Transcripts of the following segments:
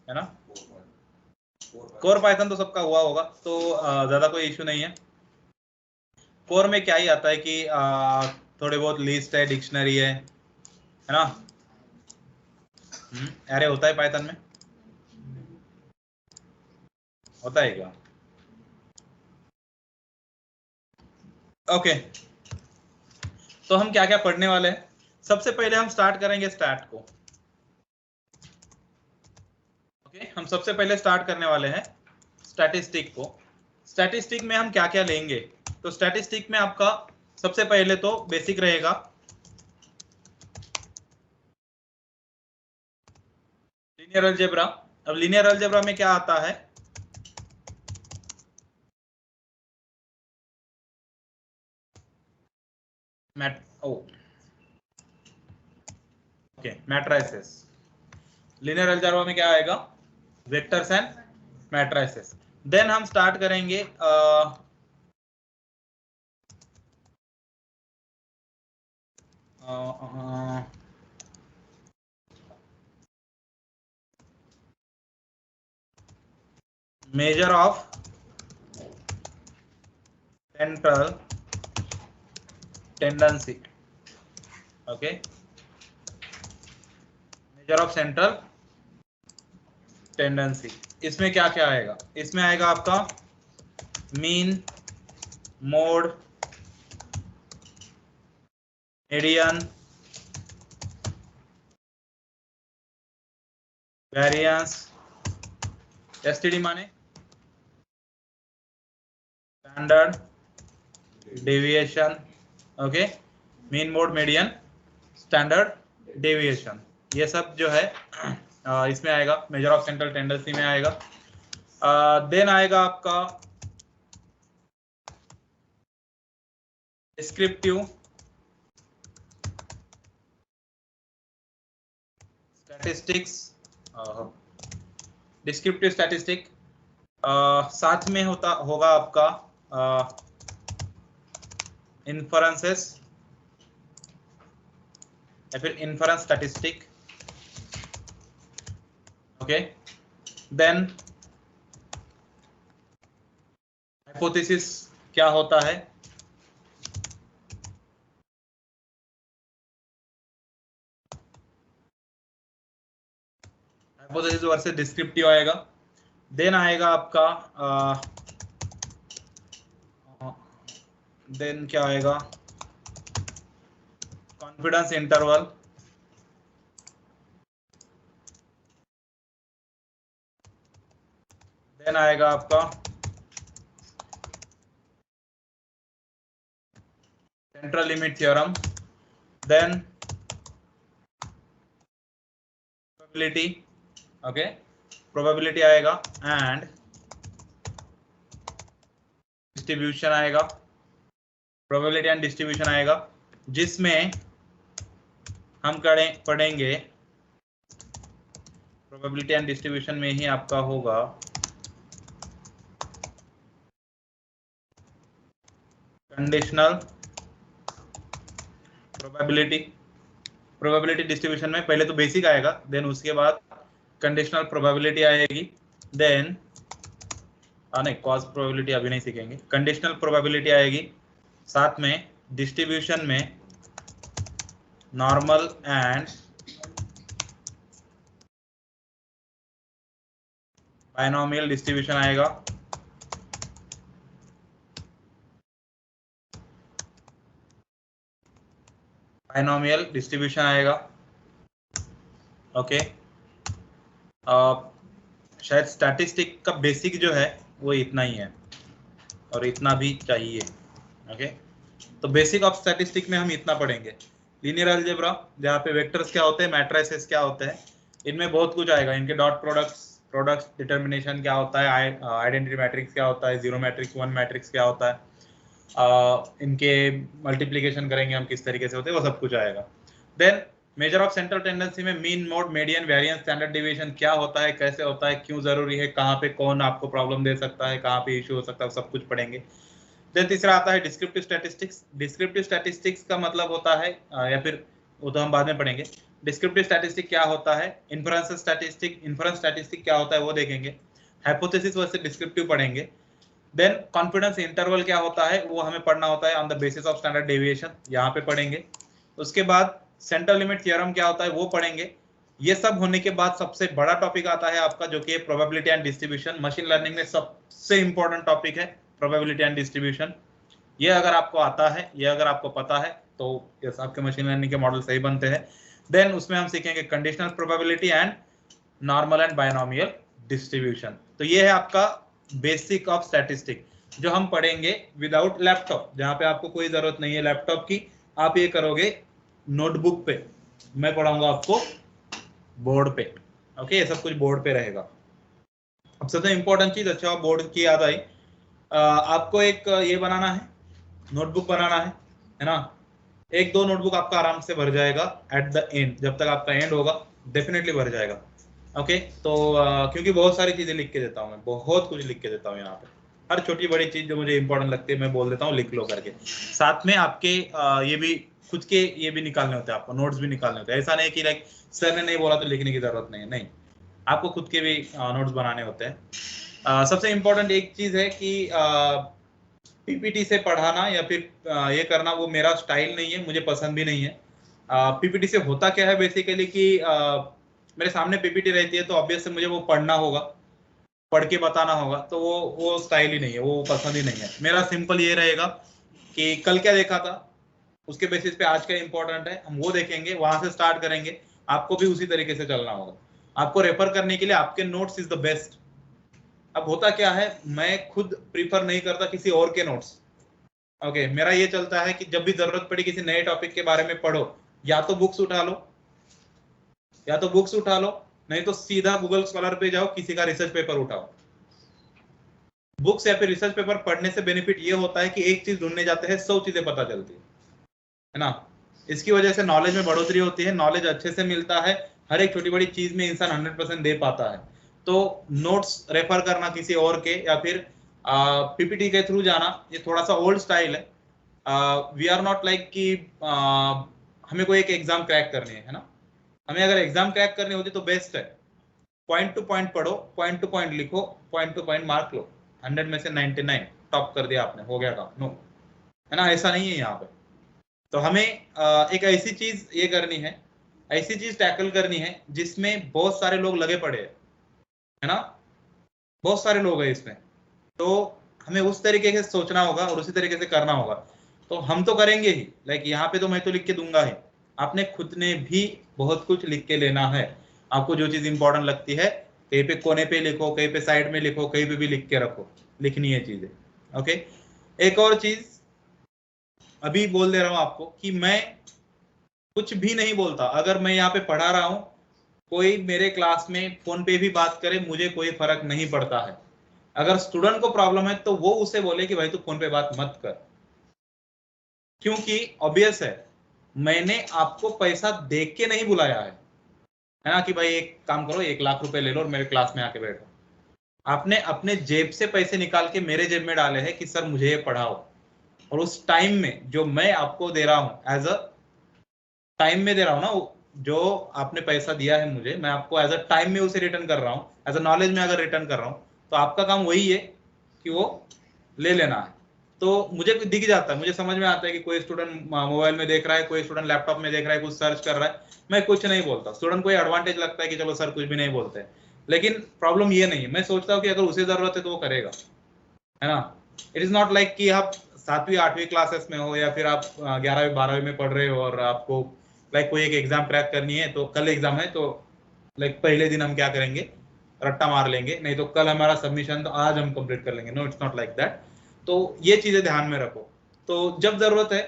है ना। Core Python तो सबका हुआ होगा, तो ज्यादा कोई इश्यू नहीं है। कोर में क्या ही आता है कि थोड़े बहुत लिस्ट है, डिक्शनरी है ना। अरे होता है पाइथन में, होता है क्या? ओके, तो हम क्या क्या पढ़ने वाले हैं। सबसे पहले हम स्टार्ट करेंगे स्टैट को। ओके, हम सबसे पहले स्टार्ट करने वाले हैं स्टैटिस्टिक को। स्टैटिस्टिक में हम क्या क्या लेंगे, तो स्टैटिस्टिक में आपका सबसे पहले तो बेसिक रहेगा लीनियर अलजेब्रा। अब लीनियर अलजेब्रा में क्या आता है, मैट्राइसेस। लीनियर अलजेब्रा में क्या आएगा, वेक्टर्स एंड मैट्राइसेस। देन हम स्टार्ट करेंगे measure of central tendency. Okay, measure of central tendency। इसमें क्या क्या आएगा, इसमें आएगा आपका mean, mode, median, variance, STD माने standard deviation. Okay, mean, mode, median, standard deviation, ये सब जो है इसमें आएगा, मेजर ऑफ सेंट्रल टेंडेंसी में आएगा। देन आएगा आपका डिस्क्रिप्टिव स्टैटिस्टिक्स, डिस्क्रिप्टिव स्टैटिस्टिक। साथ में होगा आपका इन्फरेंसेस या फिर inference statistic. Okay, then hypothesis क्या होता है, हाइपोथेसिस वर्सेस डिस्क्रिप्टिव आएगा। देन आएगा आपका देन क्या आएगा, कॉन्फिडेंस इंटरवल। देन आएगा आपका central limit theorem. Then probability, okay, probability आएगा एंड डिस्ट्रीब्यूशन आएगा, प्रोबेबिलिटी एंड डिस्ट्रीब्यूशन आएगा, जिसमें हम पढ़ेंगे प्रोबेबिलिटी एंड डिस्ट्रीब्यूशन में ही आपका होगा कंडीशनल प्रोबेबिलिटी। प्रोबेबिलिटी डिस्ट्रीब्यूशन में पहले तो बेसिक आएगा, देन उसके बाद कंडीशनल प्रोबेबिलिटी आएगी, देन नहीं, कॉज प्रोबेबिलिटी अभी नहीं सीखेंगे, कंडीशनल प्रोबेबिलिटी आएगी, साथ में डिस्ट्रीब्यूशन में नॉर्मल एंड बायनोमियल डिस्ट्रीब्यूशन आएगा, बायनोमियल डिस्ट्रीब्यूशन आएगा। ओके, शायद स्टैटिस्टिक का बेसिक जो है वो इतना ही है और इतना भी चाहिए। ओके, तो बेसिक ऑफ स्टैटिस्टिक में हम इतना पढ़ेंगे। लीनियर अलजेब्रा जहाँ पे वेक्टर्स क्या होते हैं, मैट्रिसेस क्या होते हैं, इनमें बहुत कुछ आएगा। इनके डॉट प्रोडक्ट्स डिटर्मिनेशन क्या होता है, आइडेंटिटी मैट्रिक्स क्या होता है, जीरो मैट्रिक्स, वन मैट्रिक्स क्या होता है, इनके मल्टीप्लिकेशन करेंगे हम किस तरीके से होते हैं, वो सब कुछ आएगा। Then measure of central tendency में mean, mode, median, variance, standard deviation क्या होता है, कैसे होता है, क्यों जरूरी है, कहाँ पे कौन आपको प्रॉब्लम दे सकता है, कहाँ पे इश्यू हो सकता है, सब कुछ पढ़ेंगे। देन तीसरा आता है डिस्क्रिप्टिव स्टैटिस्टिक्स। डिस्क्रिप्टिव स्टैटिस्टिक्स का मतलब होता है या फिर वो तो हम बाद में पढ़ेंगे। डिस्क्रिप्टिव स्टैटिस्टिक क्या होता है, इन्फरेंस स्टैटिस्टिक क्या होता है वो देखेंगे, हाइपोथेसिस वर्सेस डिस्क्रिप्टिव पढ़ेंगे, देन कॉन्फिडेंस इंटरवल क्या होता है वो हमें पढ़ना होता है on the basis of standard deviation, यहाँ पे पढ़ेंगे। उसके बाद सेंट्रल लिमिट थ्योरम क्या होता है वो पढ़ेंगे। ये सब होने के बाद सबसे बड़ा टॉपिक आता है आपका जो कि है probability and distribution. Machine learning में सबसे इंपॉर्टेंट टॉपिक है प्रोबेबिलिटी एंड डिस्ट्रीब्यूशन। ये अगर आपको आता है, ये अगर आपको पता है तो यस आपके मशीन लर्निंग के मॉडल सही बनते हैं। देन उसमें हम सीखेंगे conditional probability and normal and binomial distribution. तो ये है आपका बेसिक ऑफ स्टैटिस्टिक जो हम पढ़ेंगे विदाउट लैपटॉप, जहां पे आपको कोई जरूरत नहीं है लैपटॉप की, आप ये करोगे नोटबुक पे, मैं पढ़ाऊंगा आपको बोर्ड पे। ओके, ये सब कुछ बोर्ड पे रहेगा। अब सबसे इंपॉर्टेंट चीज, अच्छा बोर्ड की याद आई, आपको एक ये बनाना है, नोटबुक बनाना है ना। एक दो नोटबुक आपका आराम से भर जाएगा एट द एंड, जब तक आपका एंड होगा डेफिनेटली भर जाएगा। ओके, तो क्योंकि बहुत सारी चीजें लिख के देता हूँ मैं, बहुत कुछ लिख के देता हूँ यहाँ पे, हर छोटी बड़ी चीज जो मुझे इंपॉर्टेंट लगती है मैं बोल देता हूँ लिख लो करके। साथ में आपके ये भी खुद के ये भी निकालने होते हैं, आपको नोट्स भी निकालने होते हैं। ऐसा नहीं कि लाइक सर ने नहीं बोला तो लिखने की जरूरत नहीं है, नहीं, आपको खुद के भी नोट्स बनाने होते हैं। सबसे इंपॉर्टेंट एक चीज है कि पीपीटी से पढ़ाना या फिर ये करना वो मेरा स्टाइल नहीं है, मुझे पसंद भी नहीं है। पीपीटी से होता क्या है बेसिकली कि मेरे सामने पीपीटी रहती है तो ऑब्वियस से मुझे वो पढ़ना होगा, पढ़ के बताना होगा, तो वो स्टाइल ही नहीं है, वो पसंद ही नहीं है। मेरा सिंपल ये रहेगा कि कल क्या देखा था उसके बेसिस पे आज का इंपॉर्टेंट है, हम वो देखेंगे, वहां से स्टार्ट करेंगे। आपको भी उसी तरीके से चलना होगा। आपको रेफर करने के लिए आपके नोट्स इज द बेस्ट। अब होता क्या है, मैं खुद प्रीफर नहीं करता किसी और के नोट्स। ओके, मेरा ये चलता है कि जब भी जरूरत पड़ी किसी नए टॉपिक के बारे में पढ़ो, या तो बुक्स उठा लो, नहीं तो सीधा गूगल स्कॉलर पे जाओ, किसी का रिसर्च पेपर उठाओ। बुक्स या फिर रिसर्च पेपर पढ़ने से बेनिफिट ये होता है कि एक चीज ढूंढने जाते हैं 100 चीजें पता चलती है ना। इसकी वजह से नॉलेज में बढ़ोतरी होती है, नॉलेज अच्छे से मिलता है, हर एक छोटी बड़ी चीज में इंसान 100% दे पाता है। तो नोट्स रेफर करना किसी और के या फिर पीपीटी के थ्रू जाना, ये थोड़ा सा ओल्ड स्टाइल है। वी आर नॉट लाइक कि हमें कोई एक एग्जाम क्रैक करनी है ना। हमें अगर एग्जाम क्रैक करनी होती तो बेस्ट है, पॉइंट टू पॉइंट पढ़ो, पॉइंट टू पॉइंट लिखो, पॉइंट टू पॉइंट मार्क लो, 100 में से 99 टॉप कर दिया आपने, हो गया काम। नो, है ना, ऐसा नहीं है यहाँ पे। तो हमें एक ऐसी चीज ये करनी है, ऐसी चीज टैकल करनी है जिसमें बहुत सारे लोग लगे पड़े हैं, है ना, बहुत सारे लोग हैं इसमें। तो हमें उस तरीके से सोचना होगा और उसी तरीके से करना होगा। तो हम तो करेंगे ही, लाइक यहाँ पे तो मैं तो लिख के दूंगा ही, आपने खुद ने भी बहुत कुछ लिख के लेना है। आपको जो चीज इंपॉर्टेंट लगती है कहीं पे कोने पे लिखो, कहीं पे साइड में लिखो, कहीं पे भी लिख के रखो, लिखनी है चीजें। ओके, एक और चीज अभी बोल दे रहा हूं आपको कि मैं कुछ भी नहीं बोलता। अगर मैं यहाँ पे पढ़ा रहा हूं, कोई मेरे क्लास में फोन पे भी बात करे, मुझे कोई फर्क नहीं पड़ता है। अगर स्टूडेंट को प्रॉब्लम है तो वो उसे बोले कि भाई तू फोन पे बात मत कर, क्योंकि ऑब्वियस है मैंने आपको पैसा देख के नहीं बुलाया है ना, कि भाई एक काम करो 1 लाख रुपए ले लो और मेरे क्लास में आके बैठो। आपने अपने जेब से पैसे निकाल के मेरे जेब में डाले हैं कि सर मुझे ये पढ़ाओ, और उस टाइम में जो मैं आपको दे रहा हूं एज अ टाइम में दे रहा हूं ना, जो आपने पैसा दिया है मुझे, मैं आपको एज अ टाइम में उसे रिटर्न कर रहा हूं, एज अ नॉलेज में अगर रिटर्न कर रहा हूं, तो आपका काम वही है कि वो ले लेना है। तो मुझे दिख जाता है, मुझे समझ में आता है कि कोई स्टूडेंट मोबाइल में देख रहा है, कोई स्टूडेंट लैपटॉप में देख रहा है, कुछ सर्च कर रहा है, मैं कुछ नहीं बोलता। स्टूडेंट को एडवांटेज लगता है कि चलो सर कुछ भी नहीं बोलते हैं, लेकिन प्रॉब्लम ये नहीं है। मैं सोचता हूँ कि अगर उसे जरूरत है तो वो करेगा, है ना। इट इज नॉट लाइक कि आप 7वीं 8वीं क्लासेस में हो या फिर आप 11वीं 12वीं में पढ़ रहे हो और आपको लाइक कोई एक एग्जाम क्रैक करनी है, तो कल एग्जाम है तो लाइक पहले दिन हम क्या करेंगे, रट्टा मार लेंगे, नहीं तो कल हमारा सबमिशन तो आज हम कंप्लीट कर लेंगे। No, it's not like that. तो ये चीजें ध्यान में रखो। तो जब जरूरत है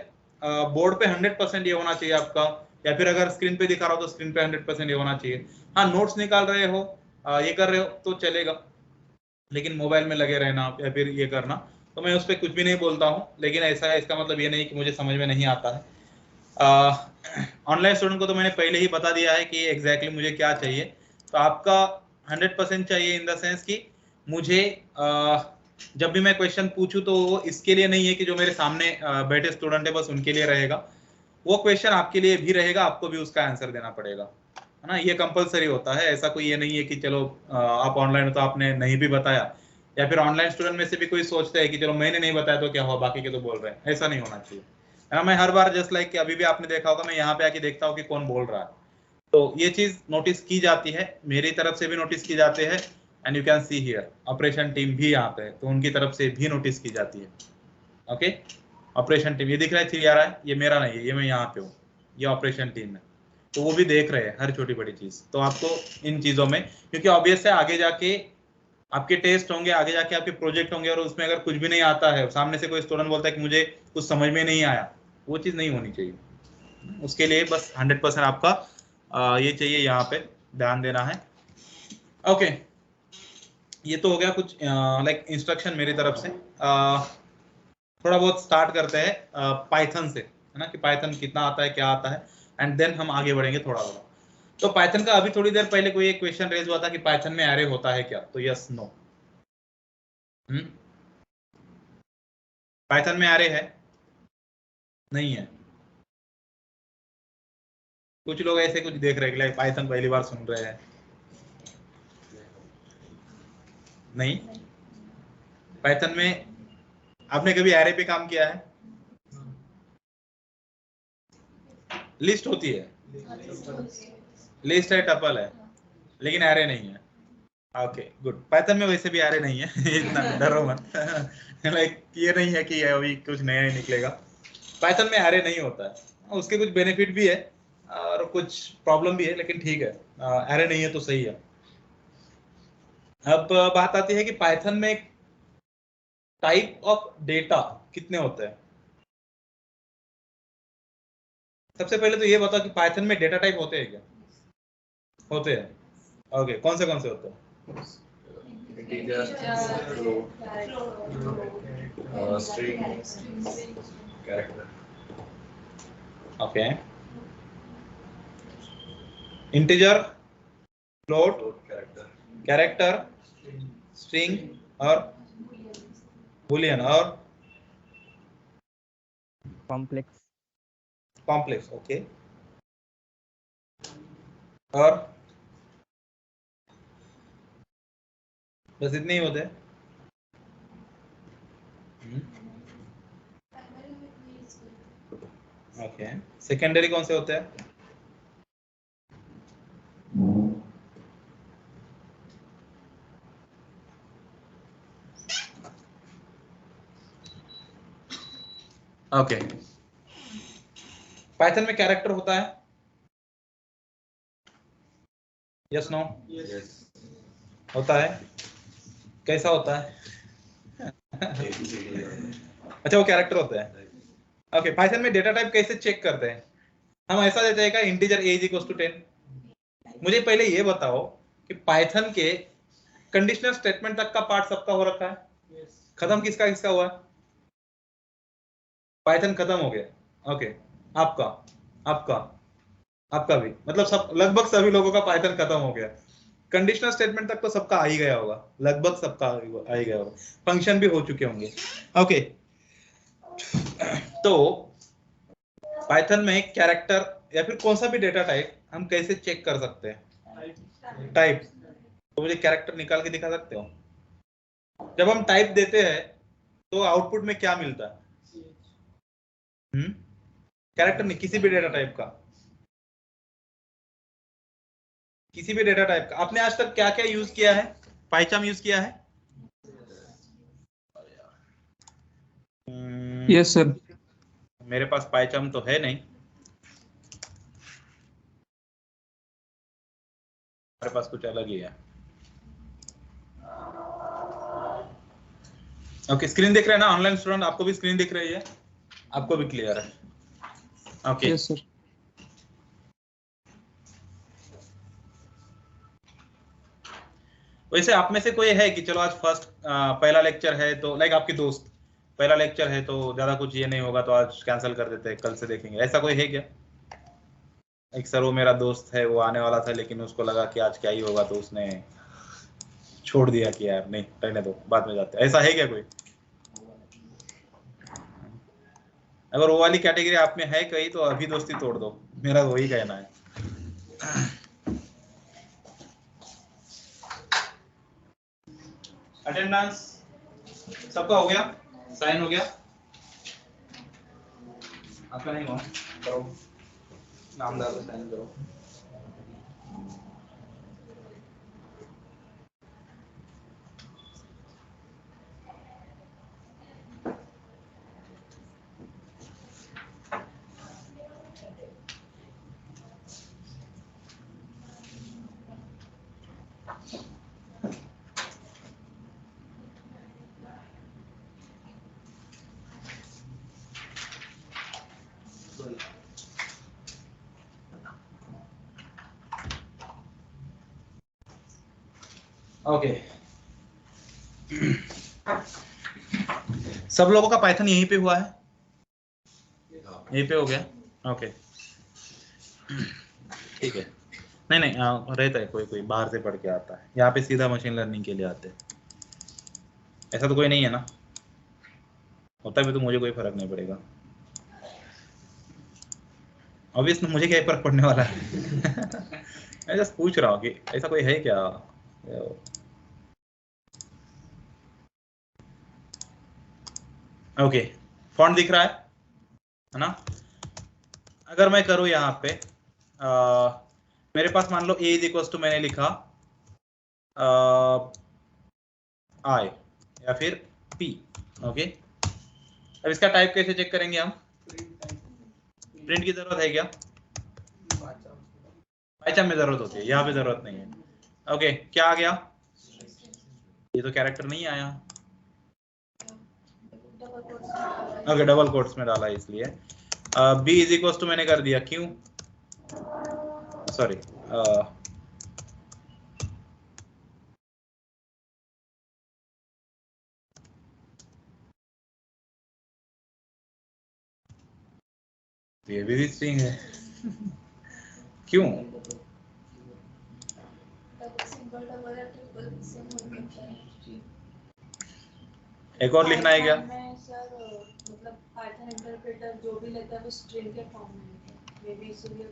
बोर्ड पे 100% ये होना चाहिए आपका, या फिर अगर स्क्रीन पे दिखा रहा हो तो स्क्रीन पे 100% ये होना चाहिए। हाँ, नोट्स निकाल रहे हो, ये कर रहे हो तो चलेगा, लेकिन मोबाइल में लगे रहना या फिर ये करना, तो मैं उस पर कुछ भी नहीं बोलता हूँ। लेकिन ऐसा है, इसका मतलब ये नहीं कि मुझे समझ में नहीं आता है। ऑनलाइन स्टूडेंट को तो मैंने पहले ही बता दिया है कि एग्जैक्टली मुझे क्या चाहिए। तो आपका 100% चाहिए इन द सेंस कि मुझे जब भी मैं क्वेश्चन पूछूं तो वो इसके लिए नहीं है कि जो मेरे सामने बैठे स्टूडेंट है बस उनके लिए रहेगा। वो क्वेश्चन आपके लिए भी रहेगा, आपको भी उसका आंसर देना पड़ेगा, है ना। ये कंपलसरी होता है, ऐसा कोई ये नहीं है कि चलो आप ऑनलाइन हो तो आपने नहीं भी बताया, या फिर ऑनलाइन स्टूडेंट में से भी कोई सोचता है कि चलो मैंने नहीं बताया तो क्या हुआ, बाकी के तो बोल रहे हैं, ऐसा नहीं होना चाहिए, है ना। मैं हर बार जस्ट लाइक अभी भी आपने देखा होगा, मैं यहाँ पे आके देखता हूँ कि कौन बोल रहा है, तो ये चीज नोटिस की जाती है, मेरी तरफ से भी नोटिस की जाते हैं, and you can see here operation team भी यहाँ पे है, तो उनकी तरफ से भी नोटिस की जाती है। ओके, ऑपरेशन टीम, ये दिख रहा है 3 आ रहा है, ये मेरा नहीं है, ये मैं यहाँ पे हूँ, ये ऑपरेशन टीम है, तो वो भी देख रहे हैं हर छोटी बड़ी चीज। तो आपको इन चीजों में, क्योंकि ऑब्वियस है आगे जाके आपके टेस्ट होंगे, आगे जाके आपके प्रोजेक्ट होंगे, और उसमें अगर कुछ भी नहीं आता है, सामने से कोई स्टूडेंट बोलता है कि मुझे कुछ समझ में नहीं आया, वो चीज नहीं होनी चाहिए। उसके लिए बस 100% आपका ये चाहिए, यहाँ पे ध्यान देना है। ओके, ये तो हो गया कुछ लाइक इंस्ट्रक्शन मेरी तरफ से। थोड़ा बहुत स्टार्ट करते हैं पाइथन से, है ना, कि पाइथन कितना आता है, क्या आता है, एंड देन हम आगे बढ़ेंगे थोड़ा थोड़ा। तो पाइथन का अभी थोड़ी देर पहले कोई एक क्वेश्चन रेज हुआ था कि पाइथन में एरे होता है क्या, तो यस नो। पाइथन में एरे है? नहीं है। कुछ लोग ऐसे कुछ देख रहे हैं, पाइथन पहली बार सुन रहे हैं। नहीं, पाइथन में आपने कभी एरे पे काम किया है? लिस्ट होती है, लिस्ट है, टपल है, लेकिन एरे नहीं है। ओके गुड, पाइथन में वैसे भी एरे नहीं है इतना डरो मत लाइक ये नहीं है कि अभी कुछ नया ही निकलेगा, पाइथन में एरे नहीं होता है। उसके कुछ बेनिफिट भी है और कुछ प्रॉब्लम भी है, लेकिन ठीक है, एरे नहीं है तो सही है। अब बात आती है कि पाइथन में टाइप ऑफ डेटा कितने होते हैं। सबसे पहले तो ये बताओ कि पाइथन में डेटा टाइप होते हैं क्या? होते हैं। ओके, कौन से होते हैं? integer, float, string, character. Okay, integer, float, character, string और बूलियन और कॉम्प्लेक्स। ओके, और बस इतने ही होते हैं। ओके, सेकेंडरी कौन से होते हैं? ओके, पाइथन में कैरेक्टर होता है? Yes no? Yes. होता है। कैसा होता है? अच्छा, वो कैरेक्टर होता है। ओके, पाइथन में डेटा टाइप कैसे चेक करते हैं? हम ऐसा देते हैं का इंटीजर a = 10। मुझे पहले ये बताओ कि पाइथन के कंडीशनल स्टेटमेंट तक का पार्ट सबका हो रखा है? खत्म किसका किसका हुआ? पाइथन खत्म हो गया। ओके, आपका आपका आपका भी, मतलब सब, लगभग सभी लोगों का पाइथन खत्म हो गया। कंडीशनल स्टेटमेंट तक तो सबका आ ही गया होगा, लगभग सबका आ ही गया होगा, फंक्शन भी हो चुके होंगे। ओके, तो पाइथन में कैरेक्टर या फिर कौन सा भी डेटा टाइप हम कैसे चेक कर सकते हैं? टाइप। तो मुझे कैरेक्टर निकाल के दिखा सकते हो? जब हम टाइप देते हैं तो आउटपुट में क्या मिलता है? कैरेक्टर नहीं, किसी भी डेटा टाइप का, किसी भी डेटा टाइप का। आपने आज तक क्या क्या यूज किया है? पाइचाम यूज किया है? Yes sir. मेरे पास पाइचाम तो है नहीं, मेरे पास कुछ अलग ही है। ओके, स्क्रीन दिख रहा है ना ऑनलाइन स्टूडेंट? आपको भी स्क्रीन दिख रही है? आपको भी क्लियर है? Okay, yes sir. वैसे आप में से कोई है कि चलो आज फर्स्ट पहला लेक्चर है, तो लाइक आपकी दोस्त पहला लेक्चर है तो ज्यादा कुछ ये नहीं होगा तो आज कैंसिल कर देते हैं, कल से देखेंगे, ऐसा कोई है क्या? एक सर वो मेरा दोस्त है, वो आने वाला था लेकिन उसको लगा कि आज क्या ही होगा तो उसने छोड़ दिया कि यार नहीं, रहने दो, बाद में जाते हैं, ऐसा है क्या कोई? अगर वो वाली कैटेगरी आप में है कहीं तो अभी दोस्ती तोड़ दो, मेरा वही कहना है। अटेंडेंस सबका हो गया, साइन हो गया, आपका नहीं हुआ, करो नाम डालो, साइन करो। ओके सब लोगों का पाइथन यहीं पे हुआ है, यहीं पे हो गया। ओके ठीक है। नहीं नहीं रहता है, कोई कोई बाहर से पढ़ के आता है, यहाँ पे सीधा मशीन लर्निंग के लिए आते हैं, ऐसा तो कोई नहीं है ना, होता भी तो मुझे कोई फर्क नहीं पड़ेगा, ऑब्वियसली मुझे क्या फर्क पड़ने वाला है। मैं जस्ट पूछ रहा हूँ कि ऐसा कोई है क्या। ओके फॉन्ट दिख रहा है ना। अगर मैं करूँ यहाँ पे मेरे पास मान लो a इज इक्वल टू मैंने लिखा I या फिर P। ओके अब इसका टाइप कैसे चेक करेंगे हम, प्रिंट की जरूरत है क्या, पाइथन में जरूरत होती है, यहाँ पे जरूरत नहीं है। ओके क्या आ गया, ये तो कैरेक्टर नहीं आया, ओके डबल कोट्स में डाला इसलिए। b इज इक्वल टू मैंने कर दिया क्यों, सॉरी ये भी स्ट्रिंग है क्यों, एक और लिखना है क्या, मतलब पाइथन इंटरप्रेटर जो भी लेता है वो स्ट्रिंग के फॉर्म में लेता है, मे बी इसलिए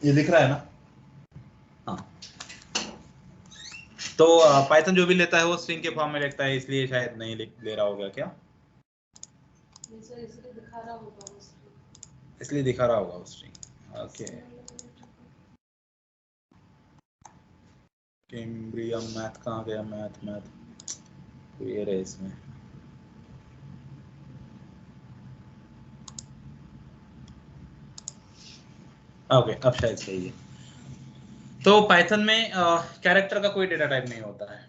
ये दिख रहा है ना। हाँ तो पाइथन जो भी लेता है वो स्ट्रिंग के फॉर्म में लिखता है, इसलिए शायद नहीं ले रहा होगा क्या, इसलिए दिखा रहा होगा वो स्ट्रिंग, इसलिए दिखा रहा होगा वो स्ट्रिंग। ओके कैम्ब्रियम मैथ कहाँ गया, मैथ ये रहे इसमें। ओके अब शायद सही है। तो पाइथन में कैरेक्टर का कोई डेटा टाइप नहीं होता है,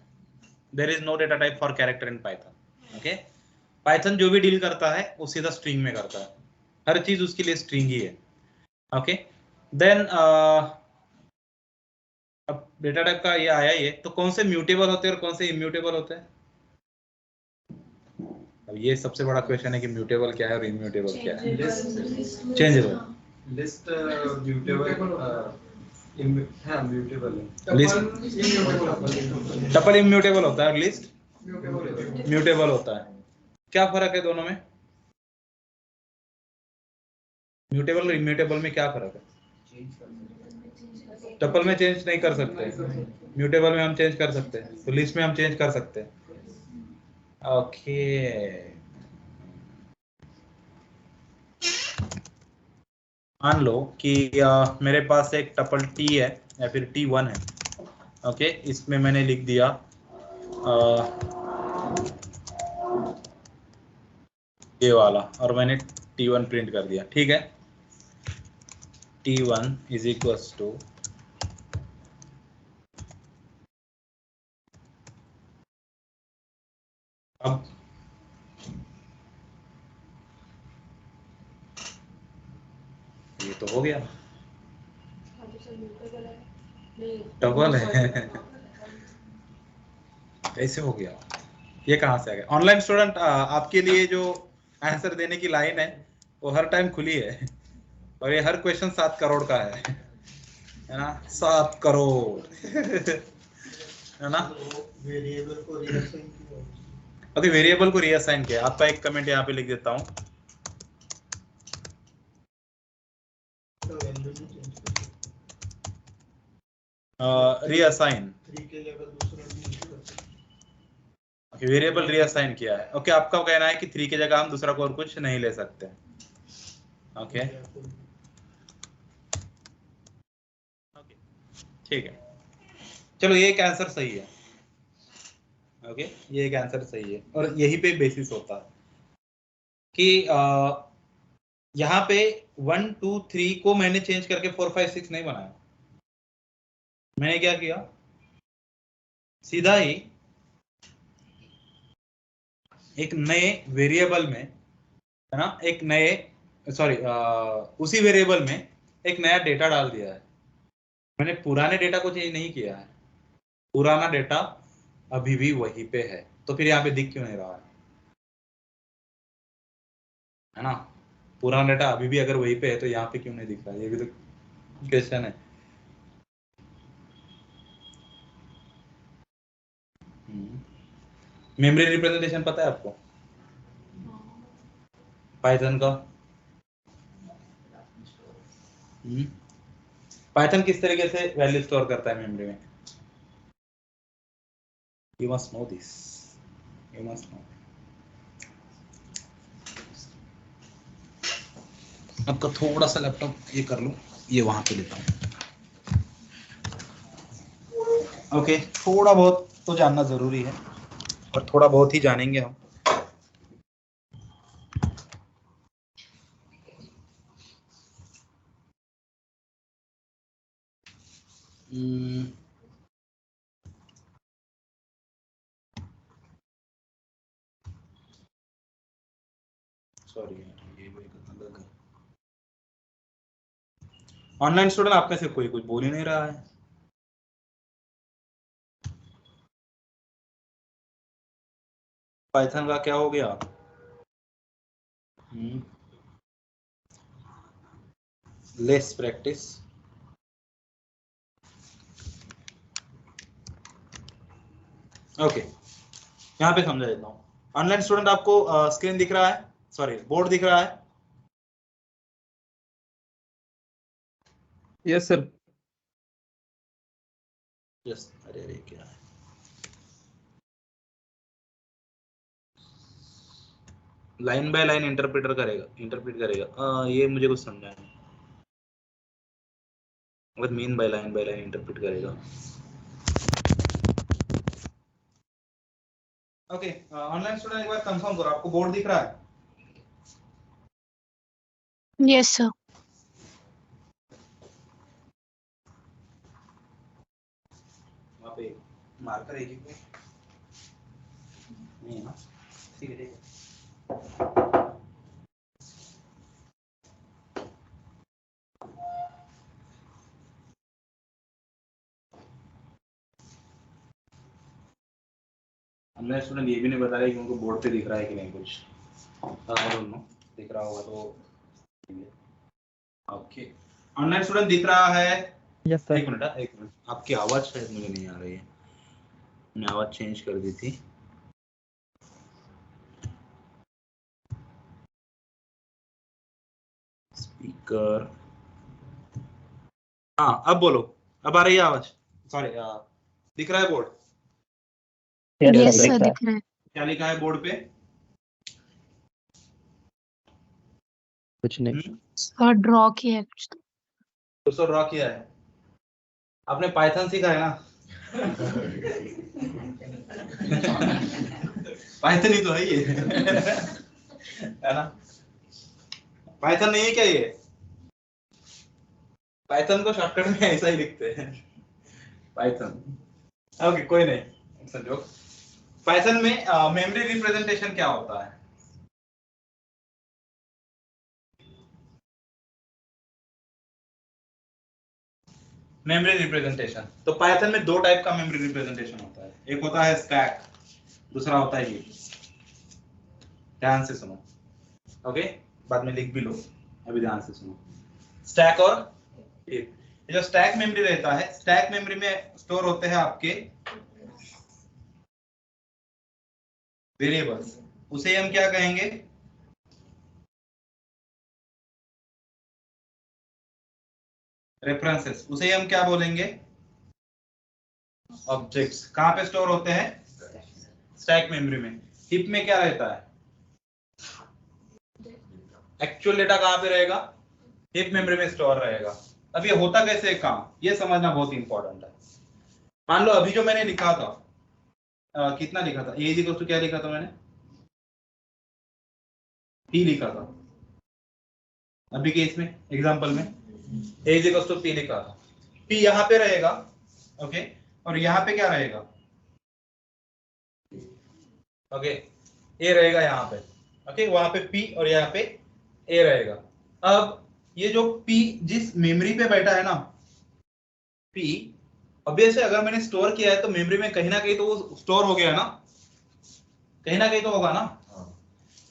there is no data type for character in Python. Okay Python जो भी डील करता है वो सीधा स्ट्रिंग में करता है, हर चीज उसके लिए स्ट्रिंग ही है। ओके देन अब डेटा टाइप का ये आया ये, तो कौन से म्यूटेबल होते हैं और कौन से इम्यूटेबल होते हैं, अब ये सबसे बड़ा क्वेश्चन है कि म्यूटेबल क्या है और इम्यूटेबल क्या है। चेंजेबल लिस्ट म्यूटेबल हाँ म्यूटेबल है, लिस्ट टपल इम्यूटेबल होता है और लिस्ट म्यूटेबल होता है, क्या फर्क है दोनों में, म्यूटेबल और इम्यूटेबल में क्या फर्क है, टपल में चेंज नहीं कर सकते, म्यूटेबल में हम चेंज कर सकते हैं, तो लिस्ट में हम चेंज कर सकते हैं। ओके मान लो कि मेरे पास एक टपल t है या फिर t1 है। ओके इसमें मैंने लिख दिया ये वाला और मैंने t1 प्रिंट कर दिया, ठीक है। t1 इज इक्वल्स टू अब ये तो हो गया, डबल है कैसे हो गया, ये कहाँ से आ गया। ऑनलाइन स्टूडेंट आपके लिए जो आंसर देने की लाइन है वो हर टाइम खुली है और ये हर क्वेश्चन 7 करोड़ का है ना, 7 करोड़ है ना। वेरिएबल को रीअसाइन किया, ओके वेरिएबल को रीअसाइन किया, आपका एक कमेंट यहाँ पे लिख देता हूँ, रीअसाइन, वेरिएबल रीअसाइन किया है। ओके, आपका कहना है कि 3 की जगह हम दूसरा और कुछ नहीं ले सकते। ओके, ठीक है, चलो ये एक आंसर सही है। ओके, ये एक आंसर सही है और यही पे बेसिस होता है कि यहाँ पे 1 2 3 को मैंने चेंज करके 4 5 6 नहीं बनाया। मैंने क्या किया, सीधा ही एक नए वेरिएबल में, है ना, एक नए सॉरी उसी वेरिएबल में एक नया डेटा डाल दिया है। मैंने पुराने डेटा को चेंज नहीं किया है, पुराना डेटा अभी भी वहीं पे है, तो फिर यहाँ पे दिख क्यों नहीं रहा है ना? पुराना डेटा अभी भी अगर वहीं पे है तो यहाँ पे क्यों नहीं दिख रहा है, ये भी तो क्वेश्चन है। मेमोरी रिप्रेजेंटेशन पता है आपको पाइथन का? पाइथन किस तरीके से वैल्यू स्टोर करता है मेमोरी में? You must know this, you must know. आपका थोड़ा सा लैपटॉप ये कर लूं, ये वहां पे लेता हूँ। ओके, थोड़ा बहुत तो जानना जरूरी है और थोड़ा बहुत ही जानेंगे हम। सॉरी, ये अलग है। ऑनलाइन स्टूडेंट आप में से कोई कुछ बोल ही नहीं रहा है। पाइथन का क्या हो गया? Less practice. ओके, यहाँ पे समझा देता हूँ। ऑनलाइन स्टूडेंट आपको स्क्रीन दिख रहा है, सॉरी बोर्ड दिख रहा है? Yes sir. यस, अरे अरे क्या है, लाइन बाय लाइन इंटरप्रेट करेगा, ये मुझे कुछ समझा नहीं। What mean by line interpret करेगा? ओके, ऑनलाइन स्टूडेंट एक बार कंफर्म करो, आपको बोर्ड दिख रहा है? Yes sir. वहाँ पे मार्कर है कि नहीं है ना? ठीक है, ठीक है। ऑनलाइन स्टूडेंट ये भी नहीं बता रहे कि उनको बोर्ड पे दिख रहा है कि नहीं कुछ। आई डोंट नो, दिख रहा होगा तो। ओके, ऑनलाइन स्टूडेंट दिख रहा है? Yes sir. एक मिनट, आपकी आवाज शायद मुझे नहीं आ रही है, मैंने आवाज चेंज कर दी थी। स्पीकर, हाँ अब बोलो, अब आ रही है आवाज? सॉरी, दिख रहा है बोर्ड? यस सर, दिख रहा है। क्या लिखा है बोर्ड पे? कुछ नहीं सर, ड्रॉ किया है कुछ तो। दोस्तों ड्रॉ किया है। आपने पाइथन सीखा है ना? पाइथन ही तो है ये, है ना? पाइथन नहीं है क्या ये? पाइथन को शॉर्टकट में ऐसा ही लिखते हैं, पाइथन। ओके, कोई नहीं, समझो। पाइथन में मेमोरी रिप्रेजेंटेशन क्या होता है? मेमोरी रिप्रेजेंटेशन, तो पाइथन में 2 टाइप का मेमोरी रिप्रेजेंटेशन होता है। एक होता है स्टैक, दूसरा होता है ये। ध्यान से सुनो, ओके, बाद में लिख भी लो, अभी ध्यान से सुनो। स्टैक और हीप। ये जो स्टैक मेमोरी रहता है, स्टैक मेमोरी में स्टोर होते हैं आपके वेरिएबल्स, उसे हम क्या कहेंगे? रेफरेंसेस, उसे हम क्या बोलेंगे? ऑब्जेक्ट्स कहाँ पे स्टोर होते हैं? स्टैक मेमोरी में। हिप में क्या रहता है? एक्चुअल डेटा कहाँ पे रहेगा? हिप मेमोरी में स्टोर रहेगा। अब ये होता कैसे काम, ये समझना बहुत इंपॉर्टेंट है। मान लो अभी जो मैंने लिखा था, कितना लिखा था? ए इक्वल टू क्या लिखा था मैंने? पी लिखा था। अभी के इसमें एग्जांपल में ए इक्वल टू पी लिखा था। पी यहाँ पे रहेगा, ओके, और यहाँ पे क्या रहेगा? ओके, ए रहेगा यहाँ पे, ओके, वहां पे पी और यहाँ पे ए रहेगा। अब ये जो पी जिस मेमोरी पे बैठा है ना, पी, ऑब्वियसली अगर मैंने स्टोर किया है तो मेमोरी में कहीं ना कहीं तो वो स्टोर हो गया ना, कहीं ना कहीं तो होगा ना।